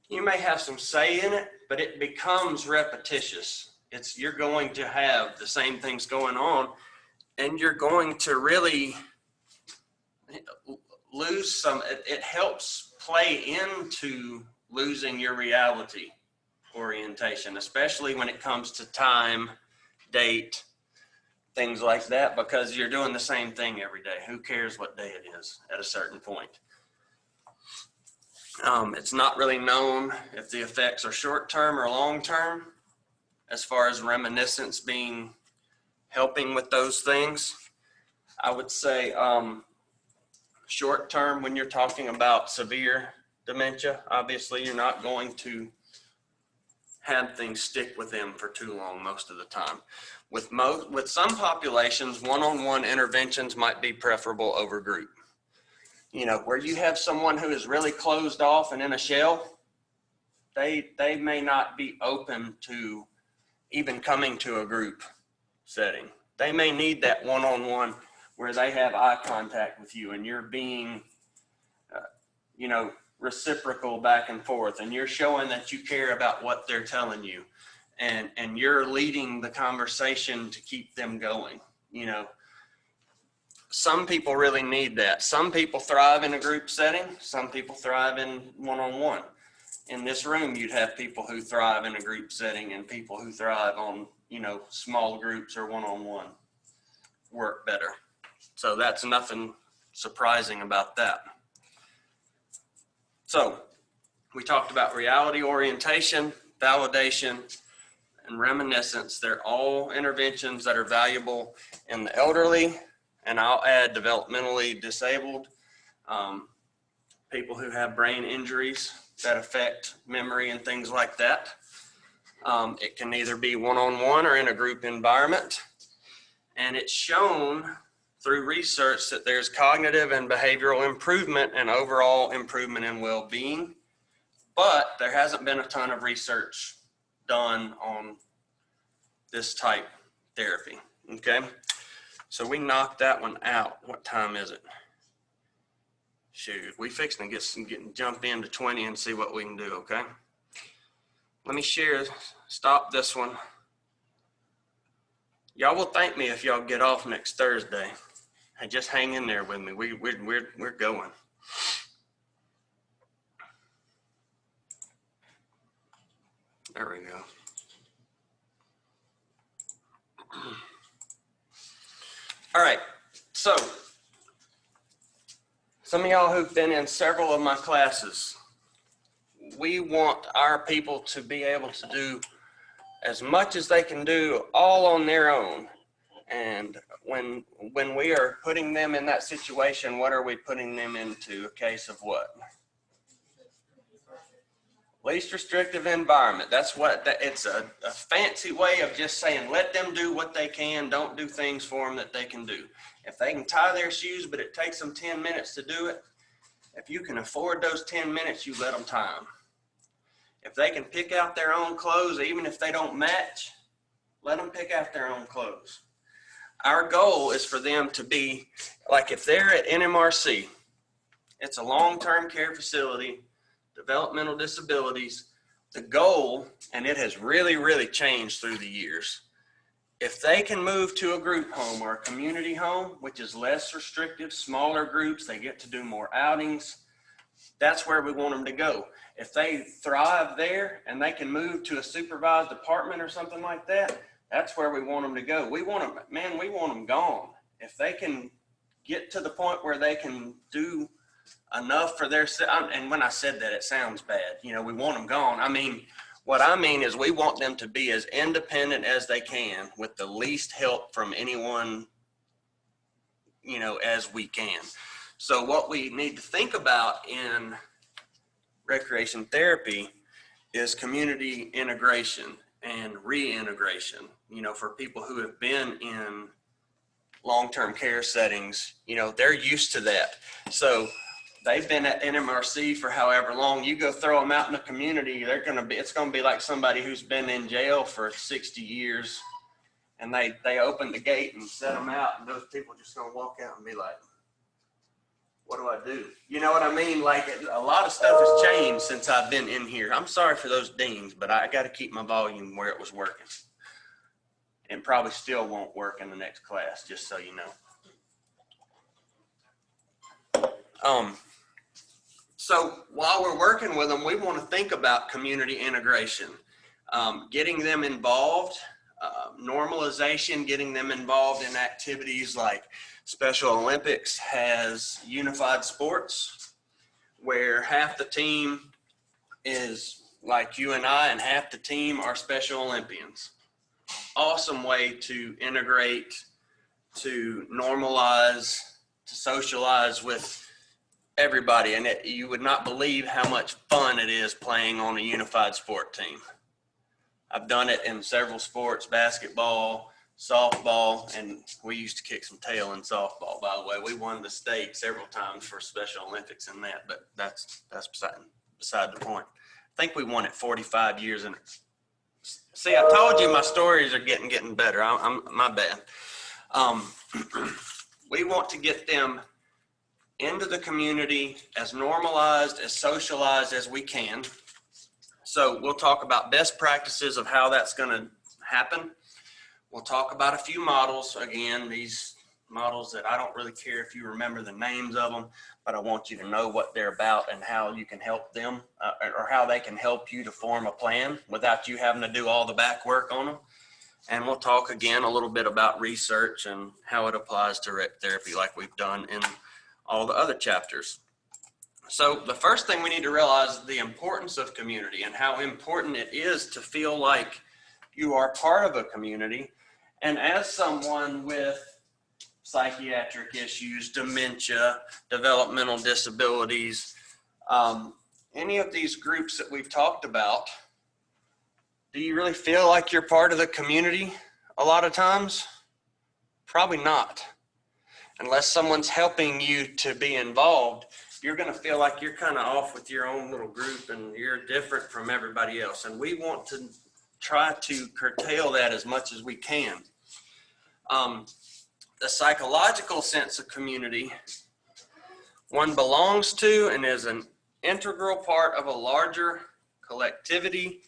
you may have some say in it, but it becomes repetitious. You're going to have the same things going on, and you're going to really lose some. It helps play into losing your reality orientation, especially when it comes to time, date, things like that, because you're doing the same thing every day. Who cares what day it is at a certain point? It's not really known if the effects are short-term or long-term as far as reminiscence being helping with those things. I would say short-term, when you're talking about severe dementia, obviously you're not going to have things stick with them for too long most of the time. With some populations, one-on-one interventions might be preferable over group. You know, where you have someone who is really closed off and in a shell, they may not be open to even coming to a group setting. They may need that one-on-one where they have eye contact with you and you're being, you know, reciprocal back and forth, and you're showing that you care about what they're telling you, and you're leading the conversation to keep them going. You know, some people really need that. Some people thrive in a group setting. Some people thrive in one-on-one. In this room, you'd have people who thrive in a group setting and people who thrive on, you know, small groups or one-on-one work better. So that's nothing surprising about that. So we talked about reality orientation, validation, and reminiscence. They're all interventions that are valuable in the elderly, and I'll add developmentally disabled, people who have brain injuries that affect memory and things like that. It can either be one-on-one or in a group environment. And it's shown through research that there's cognitive and behavioral improvement and overall improvement in well-being, but there hasn't been a ton of research done on this type therapy, okay? So we knocked that one out. What time is it? Shoot, we fixing to jump into 20 and see what we can do, okay? Let me stop this one. Y'all will thank me if y'all get off next Thursday. Hey, just hang in there with me. We're going. There we go. All right, so some of y'all who've been in several of my classes, we want our people to be able to do as much as they can do all on their own. And when we are putting them in that situation, what are we putting them into? A case of what? Least restrictive environment. That's what it's a fancy way of just saying, let them do what they can. Don't do things for them that they can do. If they can tie their shoes, but it takes them 10 minutes to do it, if you can afford those 10 minutes, you let them tie them. If they can pick out their own clothes, even if they don't match, let them pick out their own clothes. Our goal is for them to be, like if they're at NMRC, it's a long-term care facility, developmental disabilities. The goal, and it has really, really changed through the years, if they can move to a group home or a community home, which is less restrictive, smaller groups, they get to do more outings, that's where we want them to go. If they thrive there and they can move to a supervised apartment or something like that, that's where we want them to go. We want them, man, we want them gone. if they can get to the point where they can do enough for their, and when I said that, it sounds bad. You know, we want them gone. I mean, what I mean is we want them to be as independent as they can with the least help from anyone, you know, as we can. So what we need to think about in recreation therapy is community integration and reintegration, you know, for people who have been in long-term care settings. You know, they're used to that. So they've been at NMRC for however long. You go throw them out in the community, it's going to be like somebody who's been in jail for 60 years, and they open the gate and set them out, and those people just going to walk out and be like, what do I do? You know what I mean? Like, a lot of stuff has changed since I've been in here. I'm sorry for those dings, but I got to keep my volume where it was working. And probably still won't work in the next class, just so you know. So while we're working with them, we want to think about community integration, getting them involved, normalization, getting them involved in activities like Special Olympics has unified sports, where half the team is like you and I, and half the team are Special Olympians. Awesome way to integrate, to normalize, to socialize with everybody. And you would not believe how much fun it is playing on a unified sport team. I've done it in several sports, basketball, softball, and we used to kick some tail in softball, by the way. We won the state several times for Special Olympics in that, but that's beside the point. I think we won it 45 years in. See, I told you my stories are getting better. I'm my bad. We want to get them into the community as normalized, as socialized as we can. So we'll talk about best practices of how that's going to happen. We'll talk about a few models. Again, these models that I don't really care if you remember the names of them, but I want you to know what they're about and how you can help them, or how they can help you to form a plan without you having to do all the back work on them. And we'll talk again a little bit about research and how it applies to rec therapy like we've done in all the other chapters. So the first thing we need to realize is the importance of community and how important it is to feel like you are part of a community. And as someone with psychiatric issues, dementia, developmental disabilities, any of these groups that we've talked about, do you really feel like you're part of the community a lot of times? Probably not. Unless someone's helping you to be involved, you're going to feel like you're kind of off with your own little group and you're different from everybody else. And we want to try to curtail that as much as we can. The psychological sense of community, one belongs to and is an integral part of a larger collectivity,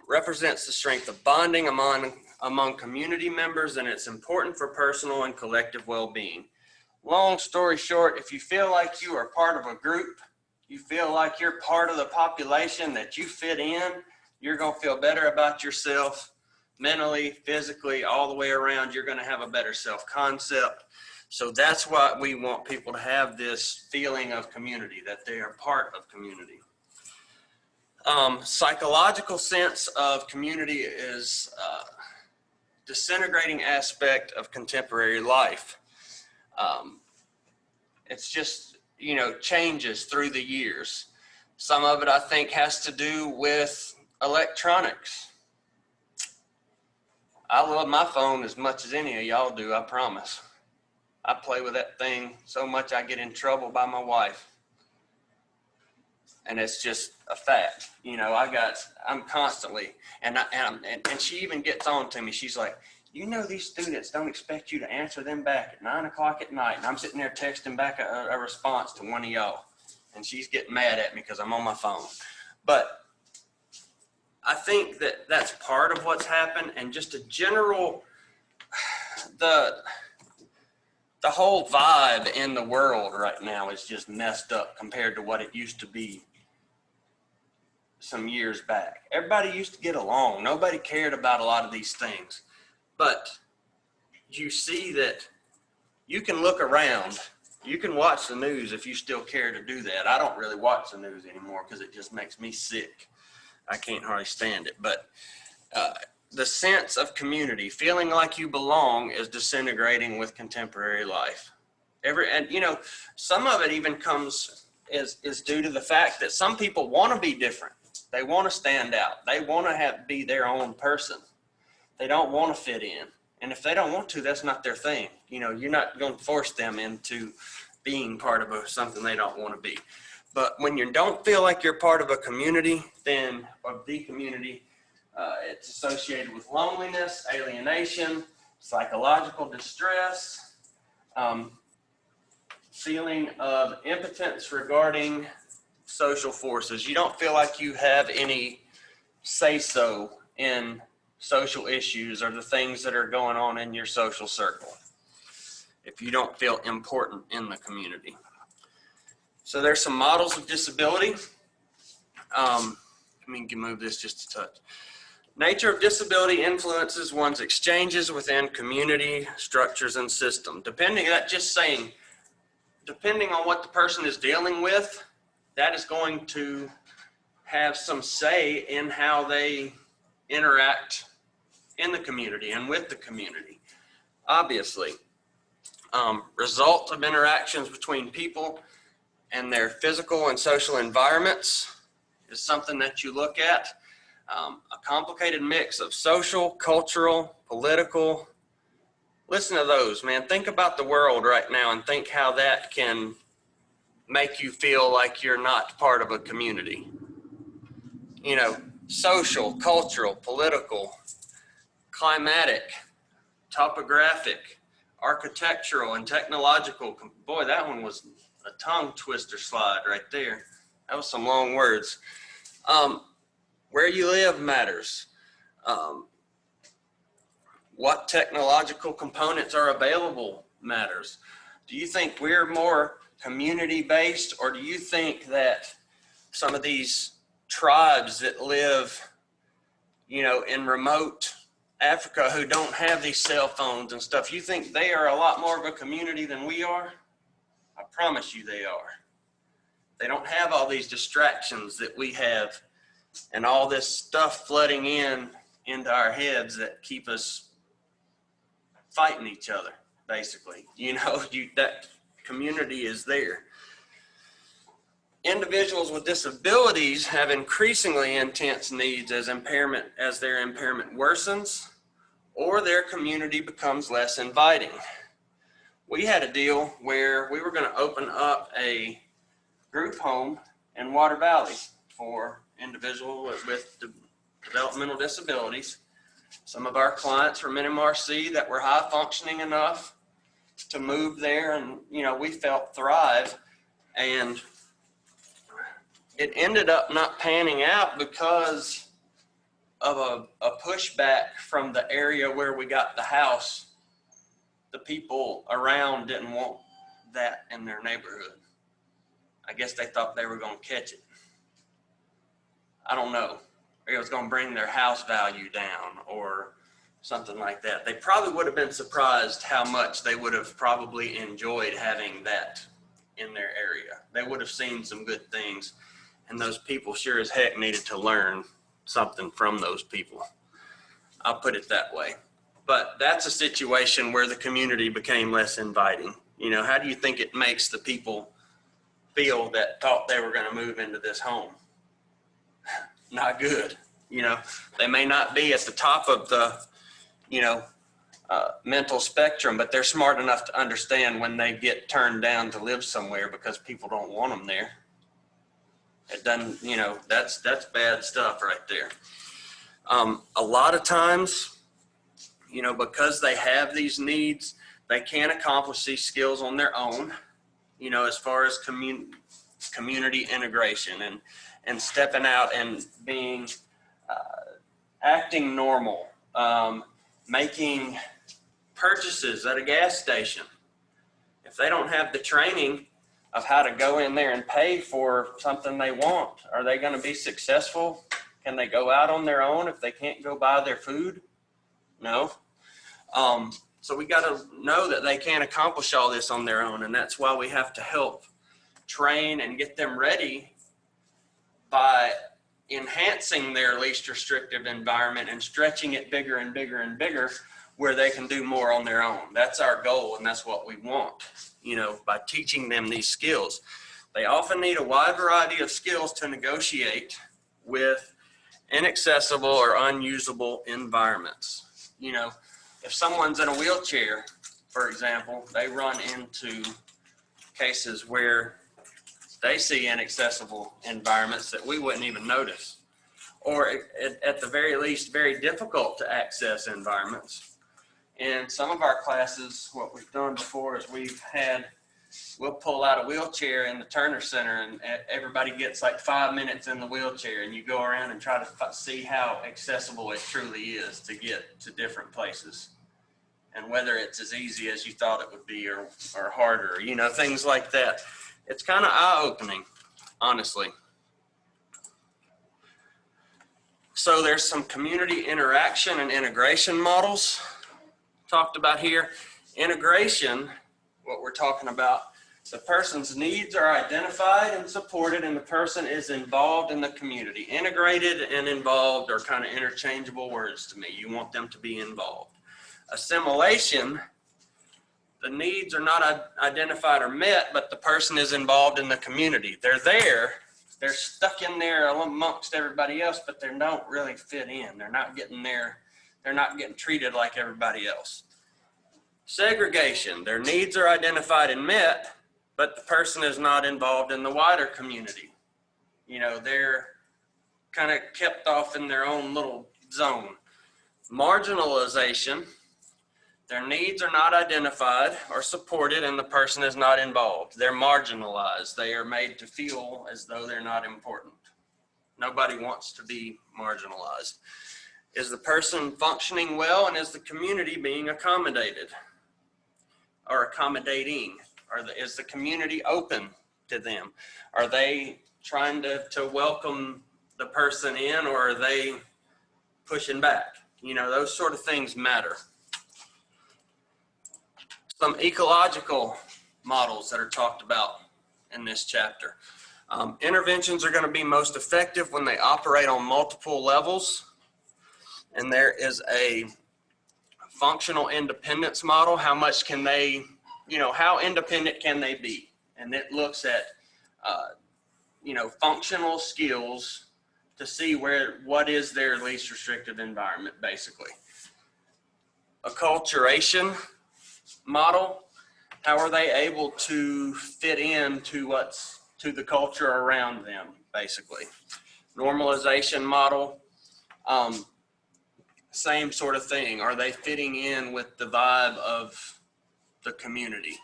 represents the strength of bonding among community members, and it's important for personal and collective well-being. Long story short, if you feel like you are part of a group, you feel like you're part of the population, that you fit in, you're going to feel better about yourself mentally, physically, all the way around. You're going to have a better self-concept. So that's why we want people to have this feeling of community, that they are part of community. Psychological sense of community is a disintegrating aspect of contemporary life. It's just, changes through the years. Some of it, I think, has to do with electronics. I love my phone as much as any of y'all do, I promise. I play with that thing so much I get in trouble by my wife. And it's just a fact. I'm constantly, and she even gets on to me. She's like, these students don't expect you to answer them back at 9 o'clock at night. And I'm sitting there texting back a response to one of y'all. And she's getting mad at me because I'm on my phone. But I think that that's part of what's happened, and just a general, the whole vibe in the world right now is just messed up compared to what it used to be some years back. Everybody used to get along. Nobody cared about a lot of these things. But you see that you can look around. You can watch the news if you still care to do that. I don't really watch the news anymore because it just makes me sick. I can't hardly stand it. But the sense of community, feeling like you belong, is disintegrating with contemporary life. And you know, some of it even is due to the fact that some people want to be different. They want to stand out. They want to be their own person. They don't want to fit in. And if they don't want to, that's not their thing. You know, you're not going to force them into being part of something they don't want to be. But when you don't feel like you're part of a community, then of the community, it's associated with loneliness, alienation, psychological distress, feeling of impotence regarding social forces. You don't feel like you have any say-so in social issues or the things that are going on in your social circle if you don't feel important in the community. So there's some models of disability. Let me move this just a touch. Nature of disability influences one's exchanges within community structures and systems. Depending on what the person is dealing with, that is going to have some say in how they interact in the community and with the community. Obviously, result of interactions between people and their physical and social environments is something that you look at. A complicated mix of social, cultural, political. Listen to those, man. Think about the world right now and think how that can make you feel like you're not part of a community. You know, social, cultural, political, climatic, topographic, architectural, and technological. Boy, that one was a tongue twister slide right there. That was some long words. Where you live matters. What technological components are available matters. Do you think we're more community-based, or do you think that some of these tribes that live, you know, in remote Africa who don't have these cell phones and stuff, you think they are a lot more of a community than we are? I promise you they are. They don't have all these distractions that we have and all this stuff flooding into our heads that keep us fighting each other, basically. You know, that community is there. Individuals with disabilities have increasingly intense needs as their impairment worsens or their community becomes less inviting. We had a deal where we were going to open up a group home in Water Valley for individuals with developmental disabilities. Some of our clients from NMRC that were high functioning enough to move there, and you know, we felt thrive, and it ended up not panning out because of a pushback from the area where we got the house. The people around didn't want that in their neighborhood. I guess they thought they were going to catch it. I don't know. It was going to bring their house value down or something like that. They probably would have been surprised how much they would have probably enjoyed having that in their area. They would have seen some good things, and those people sure as heck needed to learn something from those people. I'll put it that way. But that's a situation where the community became less inviting. You know, how do you think it makes the people feel that thought they were going to move into this home? Not good. You know, they may not be at the top of the, you know, mental spectrum, but they're smart enough to understand when they get turned down to live somewhere because people don't want them there. It doesn't, you know, that's bad stuff right there. A lot of times, you know, because they have these needs, they can't accomplish these skills on their own, you know, as far as community integration and stepping out and being, acting normal, making purchases at a gas station. If they don't have the training of how to go in there and pay for something they want, are they going to be successful? Can they go out on their own if they can't go buy their food? No. So we got to know that they can't accomplish all this on their own, and that's why we have to help train and get them ready by enhancing their least restrictive environment and stretching it bigger and bigger and bigger where they can do more on their own. That's our goal, and that's what we want, you know, by teaching them these skills. They often need a wide variety of skills to negotiate with inaccessible or unusable environments. You know, if someone's in a wheelchair, for example, they run into cases where they see inaccessible environments that we wouldn't even notice, or at the very least, very difficult to access environments. In some of our classes, what we've done before is we'll pull out a wheelchair in the Turner Center, and everybody gets like 5 minutes in the wheelchair, and you go around and try to see how accessible it truly is to get to different places, and whether it's as easy as you thought it would be or harder, you know, things like that. It's kind of eye-opening, honestly. So there's some community interaction and integration models talked about here. Integration, what we're talking about, the person's needs are identified and supported, and the person is involved in the community. Integrated and involved are kind of interchangeable words to me. You want them to be involved. Assimilation, the needs are not identified or met, but the person is involved in the community. They're there, they're stuck in there amongst everybody else, but they don't really fit in. They're not getting there, they're not getting treated like everybody else. Segregation, their needs are identified and met, but the person is not involved in the wider community. You know, they're kind of kept off in their own little zone. Marginalization, their needs are not identified or supported, and the person is not involved. They're marginalized. They are made to feel as though they're not important. Nobody wants to be marginalized. Is the person functioning well, and is the community being accommodated or accommodating? Is the community open to them? Are they trying to welcome the person in, or are they pushing back? You know, those sort of things matter. Some ecological models that are talked about in this chapter. Interventions are going to be most effective when they operate on multiple levels. And there is a functional independence model. How much can they, you know, how independent can they be? And it looks at, you know, functional skills to see what is their least restrictive environment, basically. Acculturation model, how are they able to fit into to the culture around them, basically. Normalization model, same sort of thing. Are they fitting in with the vibe of the community?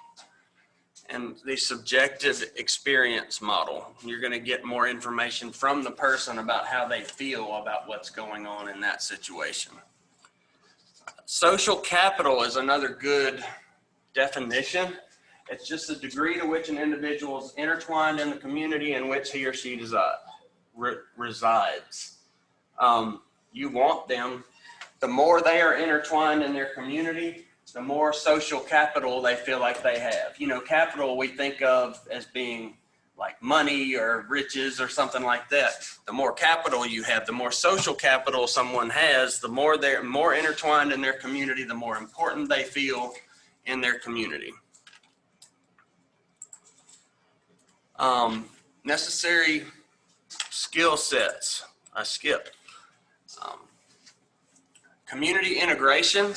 And the subjective experience model, you're going to get more information from the person about how they feel about what's going on in that situation. Social capital is another good definition. It's just the degree to which an individual is intertwined in the community in which he or she resides. You want them, the more they are intertwined in their community, the more social capital they feel like they have. You know, capital we think of as being like money or riches or something like that. The more capital you have, the more social capital someone has, the more they're more intertwined in their community, the more important they feel in their community. Necessary skill sets, I skipped. Community integration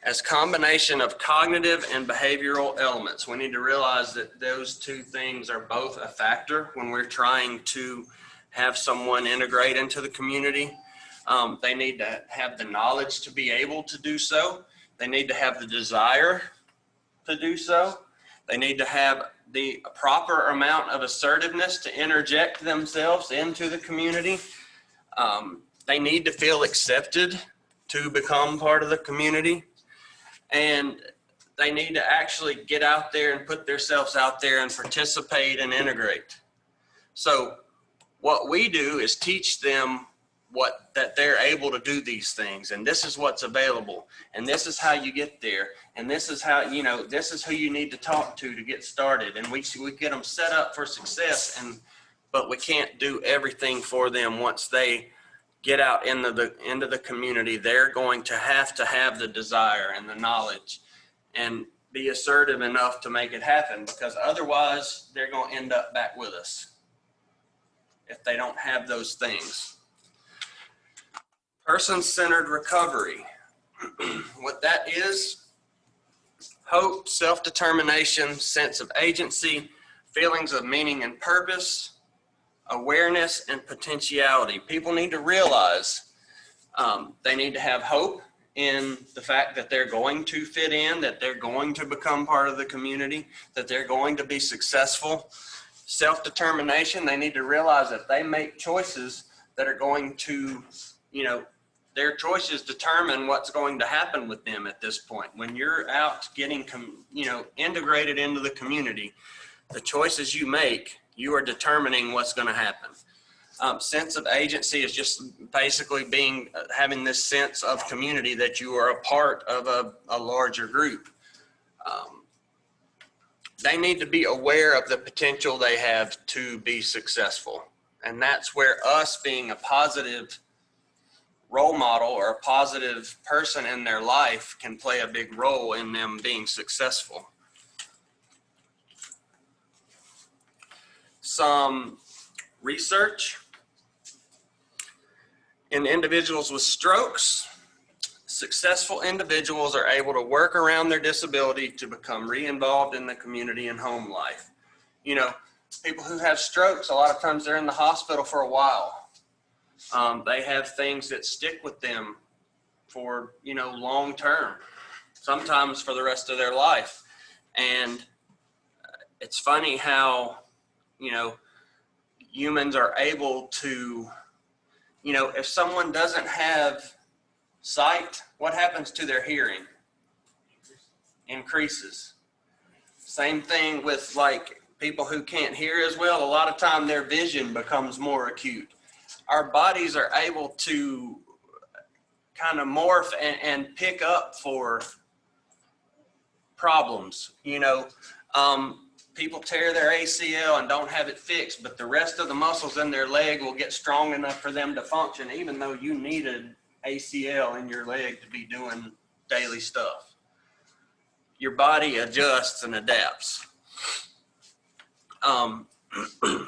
as combination of cognitive and behavioral elements. We need to realize that those two things are both a factor when we're trying to have someone integrate into the community. They need to have the knowledge to be able to do so. They need to have the desire to do so. They need to have the proper amount of assertiveness to interject themselves into the community. They need to feel accepted to become part of the community. And they need to actually get out there and put themselves out there and participate and integrate. So what we do is teach them that they're able to do these things, and this is what's available, and this is how you get there, and this is how, you know, this is who you need to talk to get started, and we get them set up for success, but we can't do everything for them. Once they get out into the community, they're going to have the desire and the knowledge and be assertive enough to make it happen, because otherwise they're going to end up back with us if they don't have those things. Person-centered recovery. What that is: hope, self-determination, sense of agency, feelings of meaning and purpose, awareness, and potentiality. People need to realize they need to have hope in the fact that they're going to fit in, that they're going to become part of the community, that they're going to be successful. Self-determination, they need to realize that they make choices that are going to, you know, their choices determine what's going to happen with them at this point. When you're out getting, you know, integrated into the community, the choices you make, you are determining what's going to happen. Sense of agency is just basically having this sense of community, that you are a part of a larger group. They need to be aware of the potential they have to be successful. And that's where us being a positive role model or a positive person in their life can play a big role in them being successful. Some research: in individuals with strokes, successful individuals are able to work around their disability to become re-involved in the community and home life. You know, people who have strokes, a lot of times they're in the hospital for a while. They have things that stick with them for, you know, long term, sometimes for the rest of their life. And it's funny how, you know, humans are able to, you know, if someone doesn't have sight, what happens to their hearing? Increases. Same thing with like people who can't hear as well. A lot of time their vision becomes more acute. Our bodies are able to kind of morph and pick up for problems. You know, people tear their ACL and don't have it fixed, but the rest of the muscles in their leg will get strong enough for them to function, even though you needed ACL in your leg to be doing daily stuff. Your body adjusts and adapts.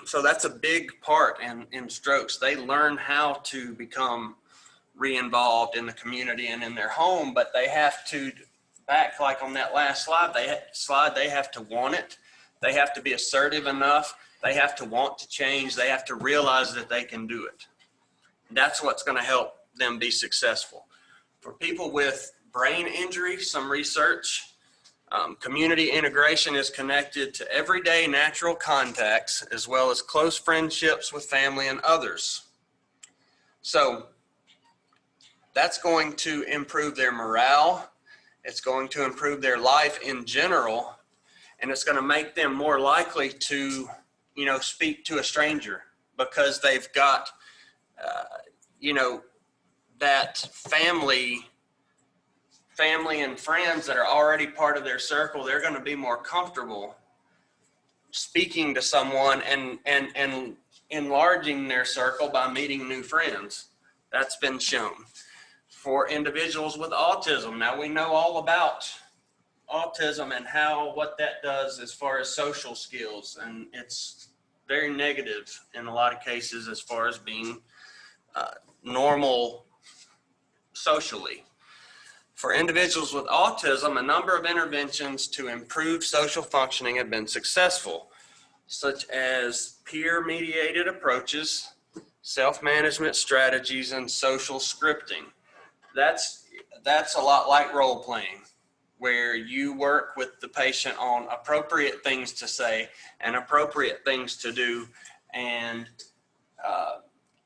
So that's a big part in strokes. They learn how to become re-involved in the community and in their home, but they have to, back like on that last slide, they have to want it. They have to be assertive enough. They have to want to change. They have to realize that they can do it. That's what's going to help them be successful. For people with brain injury, some research: community integration is connected to everyday natural contacts as well as close friendships with family and others. So that's going to improve their morale. It's going to improve their life in general, and it's going to make them more likely to, you know, speak to a stranger, because they've got, you know, that family and friends that are already part of their circle. They're going to be more comfortable speaking to someone and enlarging their circle by meeting new friends. That's been shown. For individuals with autism, now we know all about autism and what that does as far as social skills, and it's very negative in a lot of cases as far as being normal socially. For individuals with autism, a number of interventions to improve social functioning have been successful, such as peer-mediated approaches, self-management strategies, and social scripting. That's a lot like role-playing, where you work with the patient on appropriate things to say and appropriate things to do, and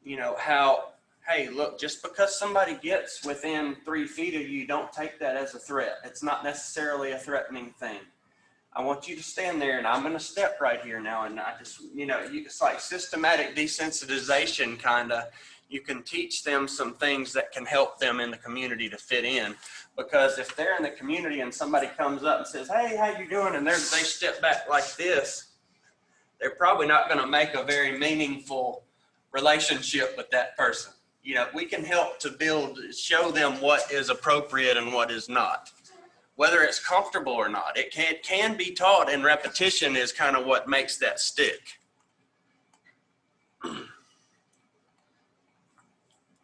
you know, how, hey, look, just because somebody gets within 3 feet of you, don't take that as a threat. It's not necessarily a threatening thing. I want you to stand there, and I'm going to step right here now. And I just, you know, it's like systematic desensitization, kind of. you can teach them some things that can help them in the community to fit in. Because if they're in the community and somebody comes up and says, hey, how you doing? And they step back like this, they're probably not going to make a very meaningful relationship with that person. You know, we can help to show them what is appropriate and what is not, whether it's comfortable or not. It can be taught, and repetition is kind of what makes that stick.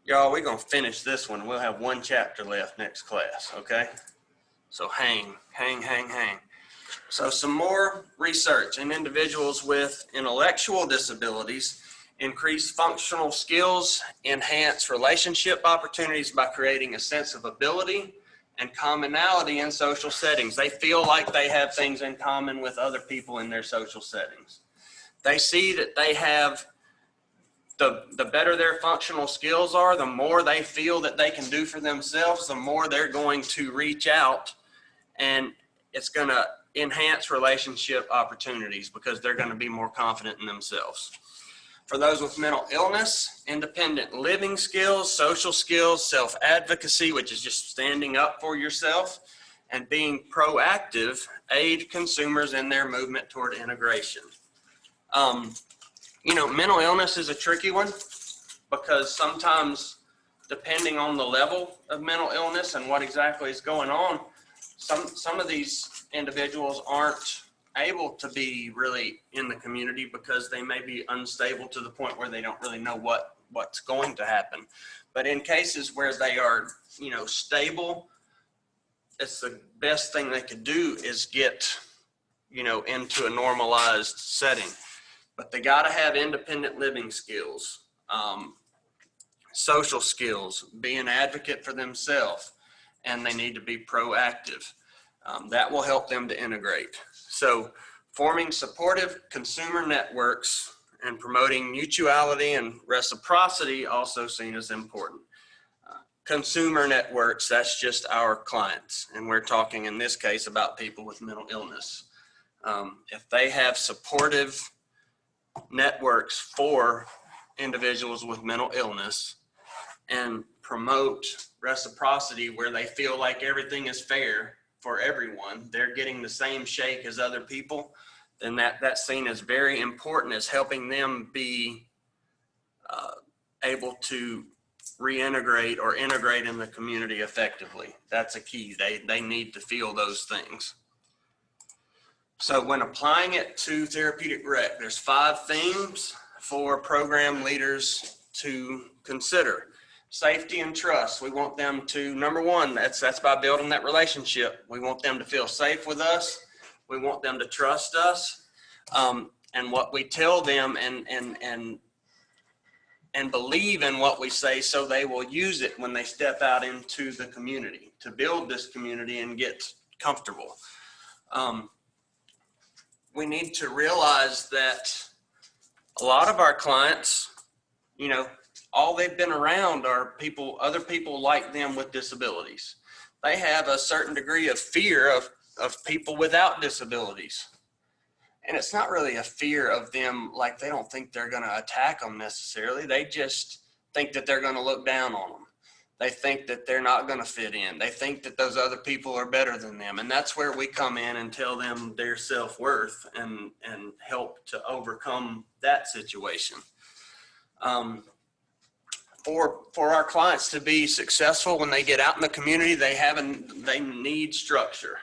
Y'all, we're going to finish this one. We'll have one chapter left next class, okay? So hang. So some more research in individuals with intellectual disabilities. Increase functional skills, enhance relationship opportunities by creating a sense of ability and commonality in social settings. They feel like they have things in common with other people in their social settings. They see that they have, the better their functional skills are, the more they feel that they can do for themselves, the more they're going to reach out, and it's going to enhance relationship opportunities because they're going to be more confident in themselves. For those with mental illness, independent living skills, social skills, self-advocacy, which is just standing up for yourself, and being proactive aid consumers in their movement toward integration. You know, mental illness is a tricky one because sometimes, depending on the level of mental illness and what exactly is going on, some of these individuals aren't able to be really in the community because they may be unstable to the point where they don't really know what's going to happen. But in cases where they are, you know, stable, it's the best thing they could do is get, you know, into a normalized setting. But they got to have independent living skills, social skills, be an advocate for themselves, and they need to be proactive. That will help them to integrate. So forming supportive consumer networks and promoting mutuality and reciprocity also seen as important. Consumer networks, that's just our clients. And we're talking in this case about people with mental illness. If they have supportive networks for individuals with mental illness and promote reciprocity where they feel like everything is fair for everyone, they're getting the same shake as other people, then that's seen as very important as helping them be able to reintegrate or integrate in the community effectively. That's a key. They need to feel those things. So when applying it to therapeutic rec, there's 5 themes for program leaders to consider. Safety and trust. We want them to, number one, that's by building that relationship. We want them to feel safe with us. We want them to trust us. And what we tell them and believe in what we say, so they will use it when they step out into the community to build this community and get comfortable. We need to realize that a lot of our clients, you know, all they've been around are other people like them with disabilities. They have a certain degree of fear of people without disabilities. And it's not really a fear of them, like they don't think they're going to attack them necessarily. They just think that they're going to look down on them. They think that they're not going to fit in. They think that those other people are better than them. And that's where we come in and tell them their self-worth and help to overcome that situation. For our clients to be successful when they get out in the community, they need structure.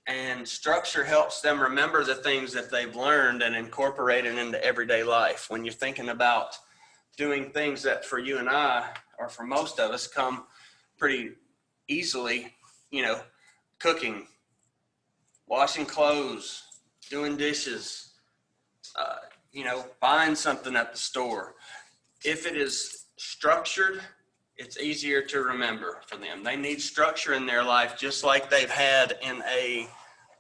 And structure helps them remember the things that they've learned and incorporate it into everyday life. When you're thinking about doing things that for you and I, or for most of us, come pretty easily, you know, cooking, washing clothes, doing dishes, you know, buying something at the store. If it is structured, it's easier to remember for them. They need structure in their life just like they've had in a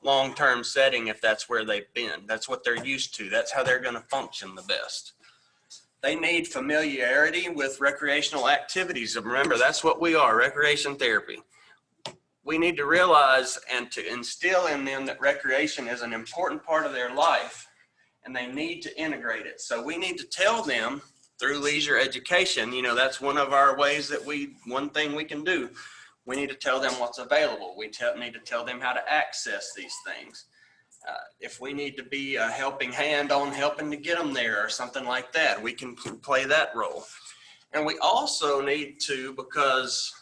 long-term setting if that's where they've been. That's what they're used to. That's how they're going to function the best. They need familiarity with recreational activities. And remember, that's what we are, recreation therapy. We need to realize and to instill in them that recreation is an important part of their life and they need to integrate it. So we need to tell them through leisure education, that's one of our ways that one thing we can do. We need to tell them what's available. We need to tell them how to access these things. If we need to be a helping hand on helping to get them there or something like that, we can play that role. And we also need to, because,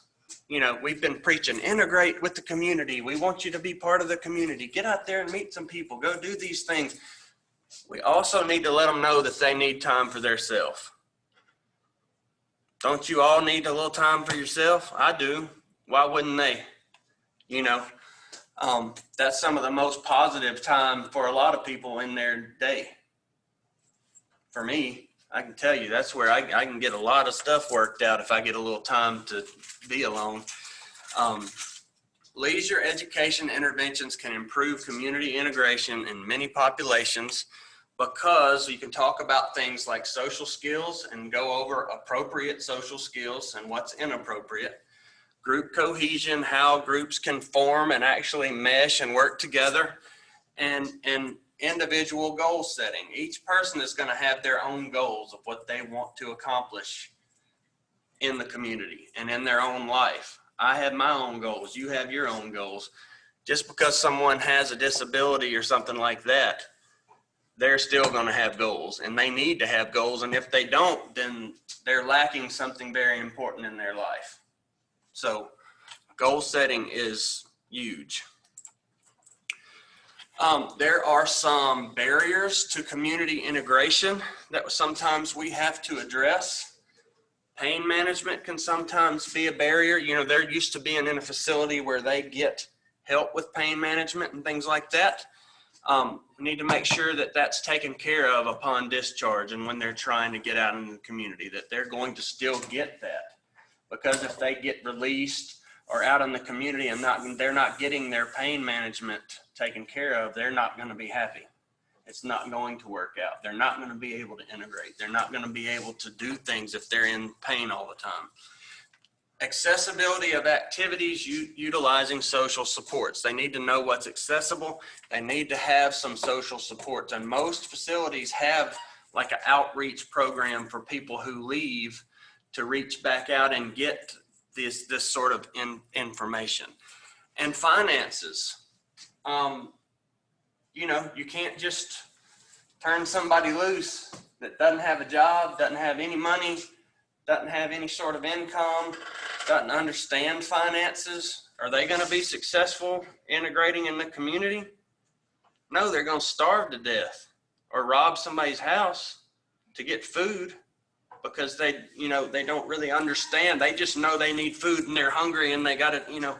we've been preaching, integrate with the community. We want you to be part of the community. Get out there and meet some people. Go do these things. We also need to let them know that they need time for themselves. Don't you all need a little time for yourself? I do. Why wouldn't they? That's some of the most positive time for a lot of people in their day. For me, I can tell you that's where I can get a lot of stuff worked out if I get a little time to be alone. Leisure education interventions can improve community integration in many populations because you can talk about things like social skills and go over appropriate social skills and what's inappropriate. Group cohesion, how groups can form and actually mesh and work together, and individual goal setting. Each person is going to have their own goals of what they want to accomplish in the community and in their own life. I have my own goals. You have your own goals. Just because someone has a disability or something like that, they're still going to have goals, and they need to have goals. And if they don't, then they're lacking something very important in their life. So goal setting is huge. There are some barriers to community integration that sometimes we have to address. Pain management can sometimes be a barrier. They're used to being in a facility where they get help with pain management and things like that. We need to make sure that that's taken care of upon discharge and when they're trying to get out in the community, that they're going to still get that. Because if they get released or out in the community and they're not getting their pain management taken care of, they're not going to be happy. It's not going to work out. They're not going to be able to integrate. They're not going to be able to do things if they're in pain all the time. Accessibility of activities utilizing social supports. They need to know what's accessible. They need to have some social supports. And most facilities have like an outreach program for people who leave to reach back out and get this sort of information. And finances. You can't just turn somebody loose that doesn't have a job, doesn't have any money, doesn't have any sort of income, doesn't understand finances. Are they going to be successful integrating in the community? No, they're going to starve to death or rob somebody's house to get food because they don't really understand. They just know they need food and they're hungry and they got to,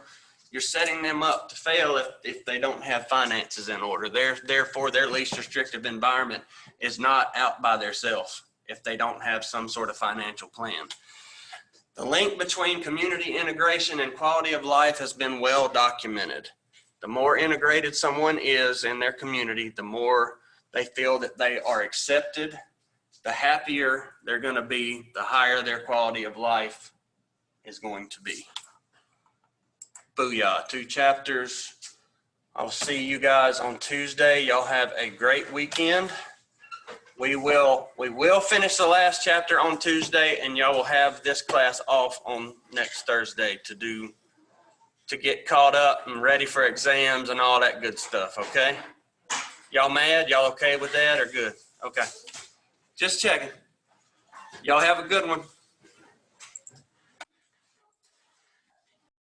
you're setting them up to fail if they don't have finances in order. Therefore, their least restrictive environment is not out by themselves if they don't have some sort of financial plan. The link between community integration and quality of life has been well documented. The more integrated someone is in their community, the more they feel that they are accepted, the happier they're going to be, the higher their quality of life is going to be. Booyah, 2 chapters. I'll see you guys on Tuesday. Y'all have a great weekend. We will finish the last chapter on Tuesday, and y'all will have this class off on next Thursday to get caught up and ready for exams and all that good stuff, okay? Y'all mad? Y'all okay with that or good? Okay. Just checking. Y'all have a good one.